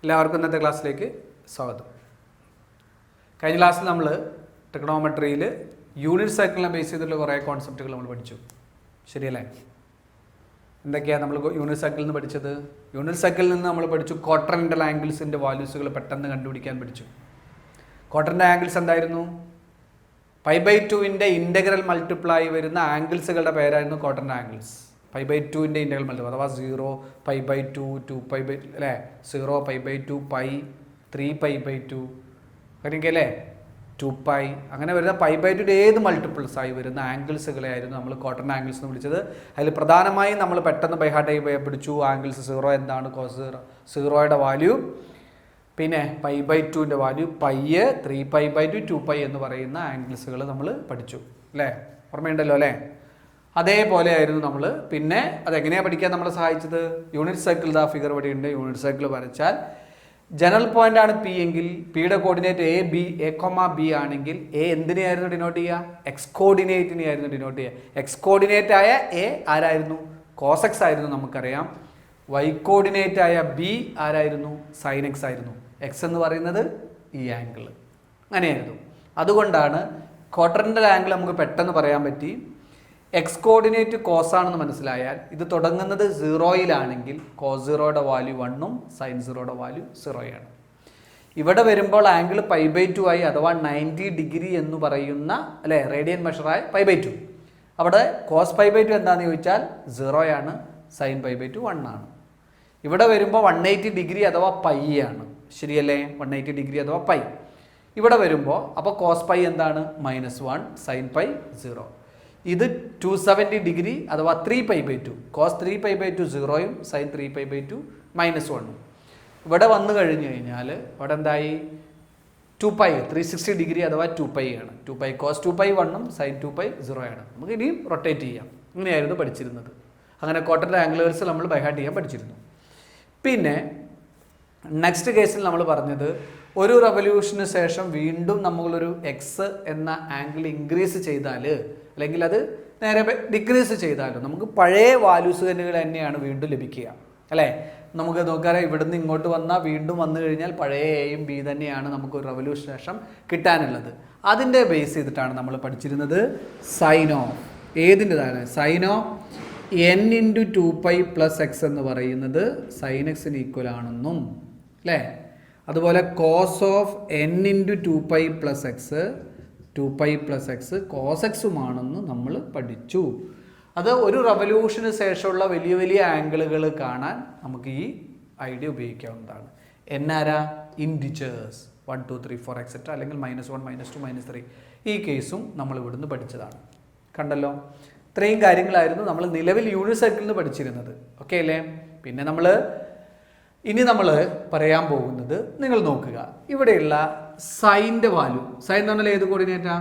എല്ലാവർക്കും ഇന്നത്തെ ക്ലാസ്സിലേക്ക് സ്വാഗതം. കഴിഞ്ഞ ക്ലാസ്സിൽ നമ്മൾ ട്രിഗണോമെട്രിയിൽ യൂണിറ്റ് സർക്കിളിനെ ബേസ് ചെയ്തിട്ടുള്ള കുറേ കോൺസെപ്റ്റുകൾ നമ്മൾ പഠിച്ചു. ശരിയല്ലേ? എന്തൊക്കെയാണ് നമ്മൾ യൂണിറ്റ് സർക്കിളിൽ നിന്ന് പഠിച്ചത്? യൂണിറ്റ് സർക്കിളിൽ നിന്ന് നമ്മൾ പഠിച്ചു ക്വാഡ്രന്റൽ ആംഗിൾസിൻ്റെ വാല്യൂസുകൾ പെട്ടെന്ന് കണ്ടുപിടിക്കാൻ പഠിച്ചു. ക്വാഡ്രന്റ് ആംഗിൾസ് എന്തായിരുന്നു? π/2ൻ്റെ ഇൻ്റഗ്രൽ മൾട്ടിപ്ലൈ വരുന്ന ആംഗിൾസുകളുടെ പേരായിരുന്നു ക്വാഡ്രന്റ് ആംഗിൾസ്. π/2ൻ്റെ ഇൻ്റഗ്രൽ മൾട്ടിപ്ലൈ അഥവാ 0, π/2, 2π അല്ലേ, 0, π/2, π, 3π/2 അങ്ങനെയൊക്കെ അല്ലേ, 2π അങ്ങനെ വരുന്ന π/2ൻ്റെ ഏത് മൾട്ടിപ്പിൾസ് ആയി വരുന്ന ആംഗിൾസുകളെ ആയിരുന്നു നമ്മൾ ക്വാഡ്രന്റ് ആംഗിൾസ് എന്ന് വിളിച്ചത്. അതിൽ പ്രധാനമായും നമ്മൾ പെട്ടെന്ന് ബൈ ഹാർട്ട് ആയി പഠിച്ചു ആംഗിൾസ് 0 എന്താണ്, കോസ് 0യുടെ വാല്യൂ, പിന്നെ π/2ൻ്റെ വാല്യൂ, π, 3π/2, 2π എന്ന് പറയുന്ന ആംഗിൾസുകൾ നമ്മൾ പഠിച്ചു അല്ലേ? ഓർമ്മയുണ്ടല്ലോ അല്ലേ? അതേപോലെ ആയിരുന്നു നമ്മൾ പിന്നെ അതെങ്ങനെയാണ് പഠിക്കാൻ നമ്മളെ സഹായിച്ചത്? യൂണിറ്റ് സർക്കിൾ ദാ ഫിഗർ ഇവിടെയുണ്ട്. യൂണിറ്റ് സർക്കിൾ വരച്ചാൽ ജനറൽ പോയിന്റ് ആണ് പി എങ്കിൽ പിയുടെ കോർഡിനേറ്റ് എ, ആണെങ്കിൽ എ എന്തിനെയായിരുന്നു ഡിനോട്ട് ചെയ്യുക? എക്സ് കോർഡിനേറ്റിനെ ആയിരുന്നു ഡിനോട്ട് ചെയ്യുക. എക്സ് കോർഡിനേറ്റ് ആയ എ ആരായിരുന്നു? കോസെക്സ് ആയിരുന്നു നമുക്കറിയാം. വൈ കോർഡിനേറ്റ് ആയ ബി ആരായിരുന്നു? സൈൻ എക്സ് ആയിരുന്നു. എക്സ് എന്ന് പറയുന്നത് ഈ ആംഗിൾ അങ്ങനെയായിരുന്നു. അതുകൊണ്ടാണ് ക്വാഡ്രന്റൽ ആംഗിൾ നമുക്ക് പെട്ടെന്ന് പറയാൻ പറ്റി. എക്സ് കോർഡിനേറ്റ് കോസ് ആണെന്ന് മനസ്സിലായാൽ ഇത് തുടങ്ങുന്നത് 0-യിലാണെങ്കിൽ കോസ് 0യുടെ വാല്യൂ 1ഉം സൈൻ 0യുടെ വാല്യൂ 0ആണ്. ഇവിടെ വരുമ്പോൾ ആംഗിൾ π/2 ആയി അഥവാ 90 ഡിഗ്രി എന്ന് പറയുന്ന അല്ലേ റേഡിയൻ മെഷറായ π/2. അവിടെ കോസ് π/2 എന്താണെന്ന് ചോദിച്ചാൽ 0ആണ്, സൈൻ π/2 1 ആണ്. ഇവിടെ വരുമ്പോൾ 180 ഡിഗ്രി അഥവാ പൈ ആണ്. ശരിയല്ലേ? 180 ഡിഗ്രി അഥവാ പൈ. ഇവിടെ വരുമ്പോൾ അപ്പോൾ കോസ് പൈ എന്താണ്? -1, സൈൻ പൈ 0. ഇത് 270 ഡിഗ്രി അഥവാ 3π/2. കോസ് 3π/2 0യും സൈൻ 3π/2 -1ഉം. ഇവിടെ വന്നു കഴിഞ്ഞു കഴിഞ്ഞാൽ അവിടെ എന്തായി? 2π 360 ഡിഗ്രി അഥവാ 2π ആണ്. 2π കോസ് 2π 1ഉം സൈൻ 2π 0 ആണ്. നമുക്ക് ഇനിയും റൊട്ടേറ്റ് ചെയ്യാം. ഇങ്ങനെയായിരുന്നു പഠിച്ചിരുന്നത്. അങ്ങനെ ക്വാഡ്രന്റ് ആംഗിൾസ് നമ്മൾ ബൈ ഹാർട്ട് ചെയ്യാൻ പഠിച്ചിരുന്നു. പിന്നെ നെക്സ്റ്റ് കേസിൽ നമ്മൾ പറഞ്ഞത് ഒരു റെവല്യൂഷന് ശേഷം വീണ്ടും നമ്മളൊരു എക്സ് എന്ന ആംഗിൾ ഇൻക്രീസ് ചെയ്താൽ അല്ലെങ്കിൽ അത് നേരെ ഡിക്രീസ് ചെയ്താലും നമുക്ക് പഴയ വാല്യൂസ് തന്നെയാണ് വീണ്ടും ലഭിക്കുക അല്ലേ? നമുക്ക് നോക്കാറ് ഇവിടുന്ന് ഇങ്ങോട്ട് വന്നാൽ വീണ്ടും വന്നു കഴിഞ്ഞാൽ പഴയ എയും ബി തന്നെയാണ് നമുക്ക് ഒരു റെവല്യൂഷന് ശേഷം കിട്ടാനുള്ളത്. അതിൻ്റെ ബേസ് ചെയ്തിട്ടാണ് നമ്മൾ പഠിച്ചിരുന്നത് സൈനോ ഏതിൻ്റെതാണ്? സൈനോ n/2π + x എന്ന് പറയുന്നത് സൈൻ എക്സിന് ഈക്വൽ ആണെന്നും അല്ലേ? അതുപോലെ cos of n/2π + x 2π + x cos എക്സുമാണെന്ന് നമ്മൾ പഠിച്ചു. അത് ഒരു റെവല്യൂഷന് ശേഷമുള്ള വലിയ വലിയ ആംഗിളുകൾ കാണാൻ നമുക്ക് ഈ ഐഡിയ ഉപയോഗിക്കാവുന്നതാണ്. എന്നാരാ? ഇൻഡിജേഴ്സ് 1, 2, 3, 4 എക്സെട്ര അല്ലെങ്കിൽ -1, -2, -3 ഈ കേസും നമ്മൾ ഇവിടുന്ന് പഠിച്ചതാണ്. കണ്ടല്ലോ? ഇത്രയും കാര്യങ്ങളായിരുന്നു നമ്മൾ നിലവിൽ യൂണിറ്റ് സർക്കിളിൽ നിന്ന് പഠിച്ചിരുന്നത്. ഓക്കെ അല്ലേ? പിന്നെ ഇനി നമ്മൾ പറയാൻ പോകുന്നത് നിങ്ങൾ നോക്കുക. ഇവിടെയുള്ള സൈൻ്റെ വാല്യൂ, സൈൻ എന്ന് പറഞ്ഞാൽ ഏത് കോർഡിനേറ്റാ?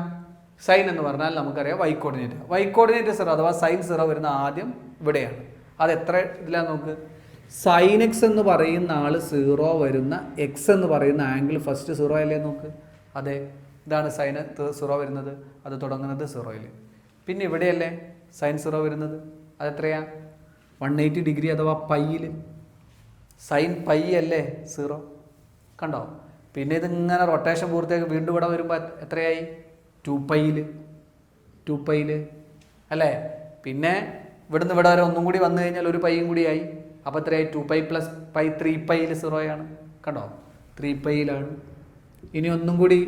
സൈൻ എന്ന് പറഞ്ഞാൽ നമുക്കറിയാം വൈ കോർഡിനേറ്റ്. വൈ കോർഡിനേറ്റ് 0 അഥവാ സൈൻ 0 വരുന്ന ആദ്യം ഇവിടെയാണ്. അത് എത്ര ഇതിലാണ് നോക്ക്. സൈൻ എക്സ് എന്ന് പറയുന്ന ആൾ 0 വരുന്ന എക്സ് എന്ന് പറയുന്ന ആംഗിൾ ഫസ്റ്റ് 0 അല്ലേ നോക്ക്. അതെ, ഇതാണ് സൈൻ 0 വരുന്നത്. അത് തുടങ്ങുന്നത് 0-ൽ. പിന്നെ ഇവിടെയല്ലേ സൈൻ 0 വരുന്നത്. അതെത്രയാ? 180 ഡിഗ്രി അഥവാ പൈയിൽ. സൈൻ പൈ അല്ലേ 0. കണ്ടോ? പിന്നെ ഇതിങ്ങനെ റൊട്ടേഷൻ പൂർത്തിയാക്കി വീണ്ടും ഇവിടെ വരുമ്പോൾ എത്രയായി? 2πയിൽ അല്ലേ? പിന്നെ ഇവിടുന്ന് ഇവിടെ വരെ ഒന്നും കൂടി വന്നു കഴിഞ്ഞാൽ ഒരു പൈയും കൂടിയായി. അപ്പോൾ എത്രയായി? 2π + π 3πയിൽ 0ആണ്. കണ്ടോ? 3πയിലാണ്. ഇനി ഒന്നും കൂടി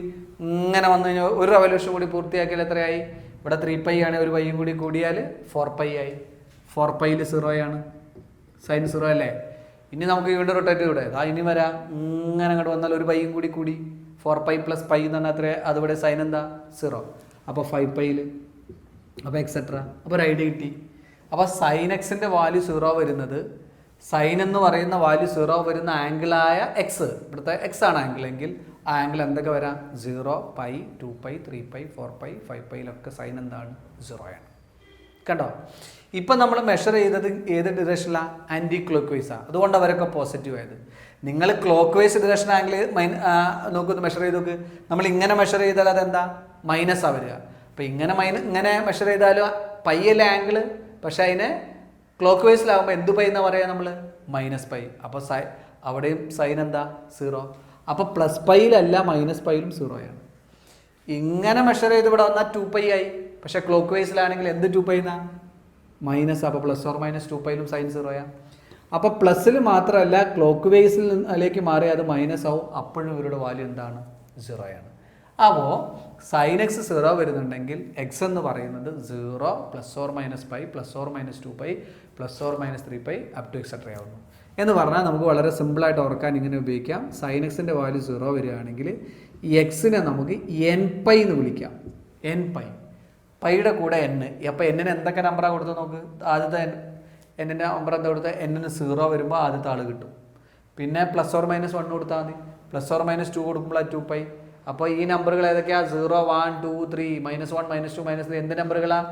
ഇങ്ങനെ വന്നു കഴിഞ്ഞാൽ ഒരു റെവല്യൂഷൻ കൂടി പൂർത്തിയാക്കിയാൽ എത്രയായി? ഇവിടെ 3π ആണ്, ഒരു പൈയും കൂടി കൂടിയാൽ 4π ആയി. 4πയിൽ 0ആണ്. സൈൻ 0 അല്ലേ? ഇനി നമുക്ക് വീണ്ടും റൊട്ടേറ്റ് ഇവിടെ ഇനി വരാം. ഇങ്ങനെ അങ്ങോട്ട് വന്നാൽ ഒരു പൈയും കൂടി കൂടി 4π + π എന്ന് പറഞ്ഞാൽ അത്ര അതുവിടെ സൈൻ എന്താ? 0. അപ്പോൾ 5πയിൽ അപ്പോൾ എക്സെട്ര. അപ്പോൾ ഒരു ഐഡിയ കിട്ടി. അപ്പോൾ സൈൻ എക്സിൻ്റെ വാല്യൂ 0 വരുന്നത്, സൈൻ എന്ന് പറയുന്ന വാല്യൂ 0 വരുന്ന ആംഗിളായ എക്സ്, ഇവിടുത്തെ എക്സ് ആണ് ആംഗിൾ എങ്കിൽ ആ ആംഗിൾ എന്തൊക്കെ വരാം? 0, π, 2π, 3π, 4π, 5πയിലൊക്കെ സൈൻ എന്താണ്? 0 ആണ്. കണ്ടോ? ഇപ്പം നമ്മൾ മെഷർ ചെയ്തത് ഏത് ഡിറക്ഷനിലാണ്? Anti clock വൈസാണ്. അതുകൊണ്ട് അവരൊക്കെ പോസിറ്റീവ് ആയത്. നിങ്ങൾ ക്ലോക്ക് വൈസ് ഡിറക്ഷൻ ആംഗിൾ നോക്കുന്നു, മെഷർ ചെയ്ത് നോക്ക്. നമ്മൾ ഇങ്ങനെ മെഷർ ചെയ്താൽ അതെന്താ? മൈനസാണ് വരിക. അപ്പോൾ ഇങ്ങനെ മെഷർ ചെയ്താലും പൈയല്ലേ ആംഗിൾ, പക്ഷേ അതിന് ക്ലോക്ക് വൈസിലാകുമ്പോൾ എന്ത് പൈ എന്നാ പറയുക നമ്മൾ? -π. അപ്പോൾ അവിടെയും സൈൻ എന്താ 0. അപ്പോൾ പ്ലസ് പൈയിലല്ല മൈനസ് പൈയിലും 0 ഇങ്ങനെ മെഷർ ചെയ്ത് ഇവിടെ വന്നാൽ 2π ആയി. പക്ഷേ ക്ലോക്ക് വൈസിലാണെങ്കിൽ എന്ത് 2π എന്നാ മൈനസ്. അപ്പോൾ പ്ലസ് ഓർ മൈനസ് 2πയിലും സൈൻ 0 അപ്പോൾ പ്ലസ്സിൽ മാത്രമല്ല ക്ലോക്ക് വൈസിലേക്ക് മാറി അത് മൈനസ് ആവും. അപ്പോഴും ഇവരുടെ വാല്യൂ എന്താണ് 0 അപ്പോൾ സൈൻ എക്സ് 0 വരുന്നുണ്ടെങ്കിൽ എക്സ് എന്ന് പറയുന്നത് 0 plus or minus pi plus or minus 2π plus or minus 3π up to etcetera ആവുന്നു എന്ന് പറഞ്ഞാൽ നമുക്ക് വളരെ സിമ്പിളായിട്ട് ഓർക്കാൻ ഇങ്ങനെ ഉപയോഗിക്കാം. സൈൻ എക്സിൻ്റെ വാല്യൂ 0 വരികയാണെങ്കിൽ ഈ എക്സിനെ നമുക്ക് nπ എന്ന് വിളിക്കാം. nπ പൈയുടെ കൂടെ n. അപ്പോൾ എന്നിന് എന്തൊക്കെ നമ്പറാണ് കൊടുത്തത് നോക്ക്. ആദ്യത്തെ എന്നിൻ്റെ നമ്പർ എന്താ കൊടുത്തത്? എന്നിന് 0 വരുമ്പോൾ ആദ്യത്തെ ആൾ കിട്ടും. പിന്നെ പ്ലസ് ഓർ മൈനസ് 1 കൊടുത്താൽ മതി. പ്ലസ് ഓർ മൈനസ് 2 കൊടുക്കുമ്പോൾ 2π. അപ്പോൾ ഈ നമ്പറുകൾ ഏതൊക്കെയാണ്? 0, 1, 2, 3, -1, -2, -3 എന്ത് നമ്പറുകളാണ്?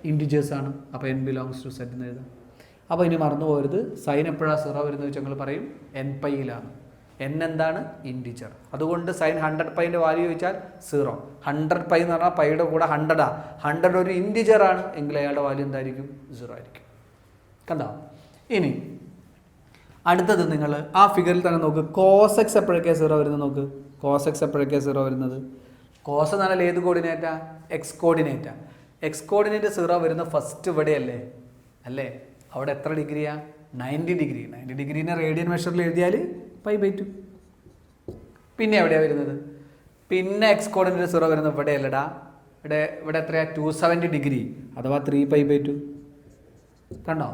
ഇൻറ്റിജേഴ്സ് ആണ്. അപ്പോൾ n ബിലോങ്സ് ടു സെറ്റ് എന്ന് എഴുതാം. അപ്പോൾ ഇനി മറന്നു പോകരുത്, സൈൻ എപ്പോഴാണ് 0 വരുന്നത് വെച്ചാൽ ഞങ്ങൾ പറയും nπയിലാണ്. n എന്താണ്? ഇൻറ്റിജർ. അതുകൊണ്ട് സൈൻ 100πൻ്റെ വാല്യൂ ചോദിച്ചാൽ 0. 100π എന്ന് പറഞ്ഞാൽ പൈയുടെ കൂടെ 100 100 ഒരു ഇൻറ്റിജർ ആണ് എങ്കിൽ അയാളുടെ വാല്യൂ എന്തായിരിക്കും? 0 ആയിരിക്കും. കണ്ടോ? ഇനി അടുത്തത് നിങ്ങൾ ആ ഫിഗറിൽ തന്നെ നോക്ക്. കോസ് എക്സ് എപ്പോഴൊക്കെയാണ് 0 വരുന്നത് നോക്ക്. കോസ് എക്സ് എപ്പോഴൊക്കെയാണ് 0 വരുന്നത്? കോസ് എന്ന് പറഞ്ഞാൽ ഏത് കോർഡിനേറ്റാ? എക്സ് കോർഡിനേറ്റാ. എക്സ് കോർഡിനേറ്റ് 0 വരുന്ന ഫസ്റ്റ് ഇവിടെയല്ലേ അല്ലേ? അവിടെ എത്ര ഡിഗ്രിയാ? 90 ഡിഗ്രി. 90 ഡിഗ്രീനെ റേഡിയൻ മെഷറിൽ എഴുതിയാൽ π/2. പിന്നെ എവിടെയാണ് വരുന്നത്? പിന്നെ എക്സ് കോർഡിനേറ്റ് 0 വരുന്നത് ഇവിടെ അല്ലടാ. ഇവിടെ എത്രയാണ്? 270 ഡിഗ്രി അഥവാ 3π/2. കണ്ടോ?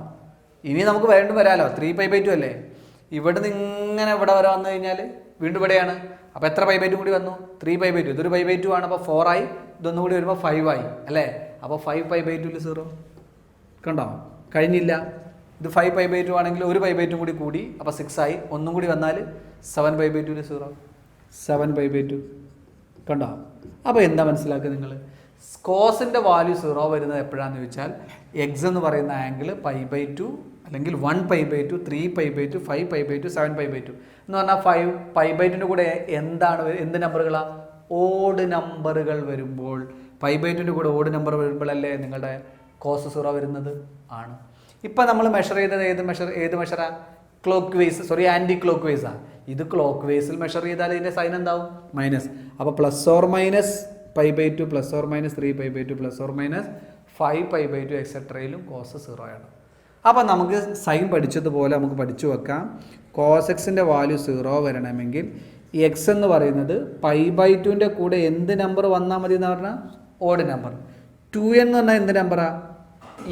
ഇനി നമുക്ക് വീണ്ടും വരാമല്ലോ. 3π/2 അല്ലേ? ഇവിടെ നിന്ന് ഇങ്ങനെ ഇവിടെ വരെ വന്നു കഴിഞ്ഞാൽ വീണ്ടും ഇവിടെയാണ്. അപ്പോൾ എത്ര π/2 കൂടി വന്നു? 3π/2. ഇതൊരു π/2 ആണ്. അപ്പോൾ 4 ആയി. ഇതൊന്നും കൂടി വരുമ്പോൾ 5 ആയി അല്ലേ? അപ്പോൾ 5π/2 0. കണ്ടോ? കഴിഞ്ഞില്ല. ഇത് 5π/2 ആണെങ്കിൽ ഒരു π/2 കൂടി അപ്പോൾ 6 ആയി. ഒന്നും കൂടി വന്നാൽ 7π/2 0. 7π/2. കണ്ടോ? അപ്പോൾ എന്താ മനസ്സിലാക്കുക നിങ്ങൾ? കോസിൻ്റെ വാല്യൂ 0 വരുന്നത് എപ്പോഴാണെന്ന് ചോദിച്ചാൽ എക്സ് എന്ന് പറയുന്ന ആംഗിൾ π/2 അല്ലെങ്കിൽ 1π/2, 3π/2, 5π/2, 7π/2 എന്ന് പറഞ്ഞാൽ 5π/2 കൂടെ എന്താണ്? എന്ത് നമ്പറുകളാണ്? ഓഡ് നമ്പറുകൾ വരുമ്പോൾ π/2 കൂടെ ഓഡ് നമ്പർ വരുമ്പോഴല്ലേ നിങ്ങളുടെ കോസ് 0 വരുന്നത് ആണ്. ഇപ്പം നമ്മൾ മെഷർ ചെയ്തത് ഏത് മെഷറാണ്? Clockwise, sorry anti clock വൈസാണ്. ഇത് ക്ലോക്ക് വൈസിൽ മെഷർ ചെയ്താൽ ഇതിൻ്റെ സൈൻ എന്താവും? മൈനസ്. അപ്പോൾ plus or minus π/2 plus or minus 3π/2 plus or minus 5π/2 എക്സെട്രയിലും കോസ് 0 ആണ്. അപ്പോൾ നമുക്ക് സൈൻ പഠിച്ചതുപോലെ നമുക്ക് പഠിച്ചു വെക്കാം. കോസ് എക്സിൻ്റെ വാല്യൂ 0 വരണമെങ്കിൽ ഈ എക്സ് എന്ന് പറയുന്നത് π/2ൻ്റെ കൂടെ എന്ത് നമ്പർ വന്നാൽ മതി എന്ന് പറഞ്ഞാൽ? Odd number. 2n എന്ന് പറഞ്ഞാൽ എന്ത് നമ്പറാണ്?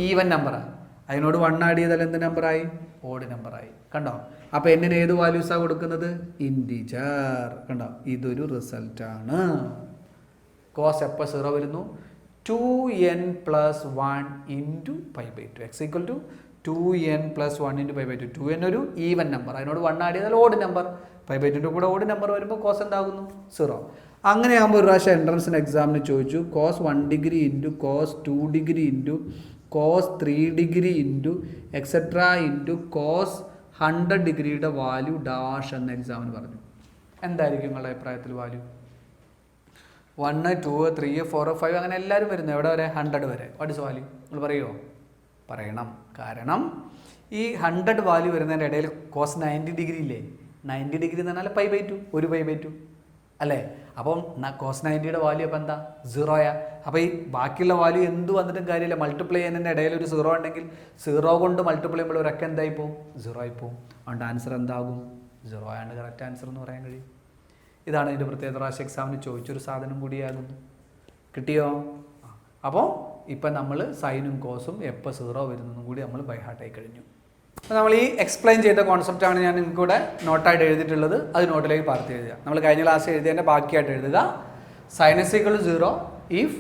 ഈവൻ നമ്പറാണ്. അതിനോട് 1 ആഡ് ചെയ്താൽ എന്ത് നമ്പറായി? ഓഡ് നമ്പറായി. കണ്ടോ? അപ്പോൾ എന്നിന് ഏത് വാല്യൂസാണ് കൊടുക്കുന്നത്? ഇൻറ്റിജർ. കണ്ടോ? ഇതൊരു റിസൾട്ടാണ്. കോസ് എപ്പോൾ 0 വരുന്നു? 2n + 1 × π/2. X equal to 2n + 1 × π/2. 2n ഒരു ഈവൻ നമ്പർ. അതിനോട് 1 ആഡ് ചെയ്താൽ ഓഡ് നമ്പർ. π/2 കൂടെ ഓഡ് നമ്പർ വരുമ്പോൾ കോസ് എന്താകുന്നു? 0. അങ്ങനെയാകുമ്പോൾ ഒരു പ്രാവശ്യം എൻട്രൻസിന് എക്സാമിന് ചോദിച്ചു cos 1 degree × cos 2 degree × cos 3 degree × etcetera × cos 100 ഡിഗ്രിയുടെ വാല്യൂ ഡാഷ് എന്ന എക്സാമിന് പറഞ്ഞു. എന്തായിരിക്കും നിങ്ങളുടെ അഭിപ്രായത്തിൽ വാല്യൂ? 1, 2, 3, 4, 5 അങ്ങനെ എല്ലാവരും വരുന്നത് എവിടെ വരെ? 100 വരെ. What is value? നിങ്ങൾ പറയുമോ? പറയണം. കാരണം ഈ 100 വാല്യൂ വരുന്നതിൻ്റെ ഇടയിൽ കോസ് 90 ഡിഗ്രി ഇല്ലേ? 90 ഡിഗ്രി എന്ന് പറഞ്ഞാൽ π/2, ഒരു π/2 അല്ലേ? അപ്പം കോസ് 90യുടെ വാല്യൂ അപ്പോൾ എന്താ? 0. അപ്പോൾ ഈ ബാക്കിയുള്ള വാല്യൂ എന്ത് വന്നിട്ടും കാര്യമില്ല. മൾട്ടിപ്ലൈ ചെയ്യുന്നതിൻ്റെ ഇടയിൽ ഒരു 0 ഉണ്ടെങ്കിൽ 0 കൊണ്ട് മൾട്ടിപ്ലൈ ചെയ്യുമ്പോൾ ഒരൊക്കെ എന്തായി പോവും? 0 ആയി പോവും. അതുകൊണ്ട് ആൻസർ എന്താകും? 0 ആയതുകൊണ്ട് കറക്റ്റ് ആൻസർ എന്ന് പറയാൻ കഴിയും. ഇതാണ് ഇതിൻ്റെ പ്രത്യേകത. പ്രാവശ്യം എക്സാമിന് ചോദിച്ചൊരു സാധനം കൂടിയാകുന്നു. കിട്ടിയോ? അപ്പോൾ ഇപ്പം നമ്മൾ സൈനും കോസും എപ്പോൾ 0 വരുന്നതും കൂടി നമ്മൾ ബൈ ഹാർട്ടായി കഴിഞ്ഞു. അപ്പോൾ നമ്മൾ ഈ എക്സ്പ്ലെയിൻ ചെയ്ത കോൺസെപ്റ്റാണ് ഞാൻ നിങ്ങൾക്ക് ഇവിടെ നോട്ടായിട്ട് എഴുതിയിട്ടുള്ളത്. അത് നോട്ടിലേക്ക് പാർത്തി എഴുതുക. നമ്മൾ കഴിഞ്ഞ ക്ലാസ് എഴുതിയതിൻ്റെ ബാക്കിയായിട്ട് എഴുതുക. Sine x equal to 0 if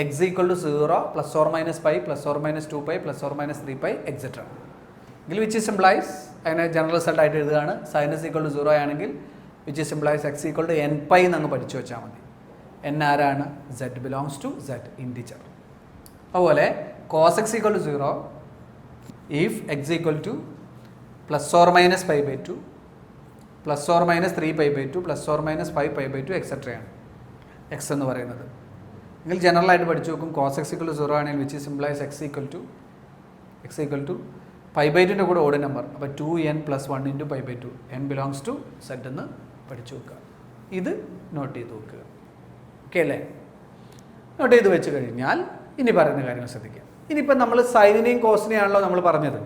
x equal to 0 plus or minus pi plus or minus 2π plus or minus 3π etcetera. എങ്കിൽ വിച്ച് സിംപ്ലൈസ് അതിനെ ജനറൽ റിസൾട്ട് ആയിട്ട് എഴുതുകയാണ്. സൈൻ എക്സ് ഈക്വൽ ടു 0 ആണെങ്കിൽ which implies x equal to nπ എന്നങ്ങ് പഠിച്ചു വെച്ചാൽ മതി. n ആരാണ്? z belongs to z integer. അതുപോലെ cos x equal to 0 if x equal to plus or minus π/2 plus or minus 3π/2 plus or minus 5π/2 എക്സെട്രയാണ് x എന്ന് പറയുന്നത്. എങ്കിൽ ജനറലായിട്ട് പഠിച്ചു നോക്കും. കോസ് എക്സ് ഈക്വൽ ടു 0 ആണെങ്കിൽ which implies x equal to π/2 കൂടെ odd number. അപ്പോൾ 2n + 1 × π/2 n belongs to Z എന്ന് പഠിച്ചു വെക്കുക. ഇത് നോട്ട് ചെയ്ത് വെക്കുക. ഓക്കെ അല്ലേ? നോട്ട് ചെയ്ത് വെച്ച് കഴിഞ്ഞാൽ ഇനി പറയുന്ന കാര്യങ്ങൾ ശ്രദ്ധിക്കുക. ഇനിയിപ്പോൾ നമ്മൾ സൈനിനെയും കോസിനെയാണല്ലോ നമ്മൾ പറഞ്ഞത്.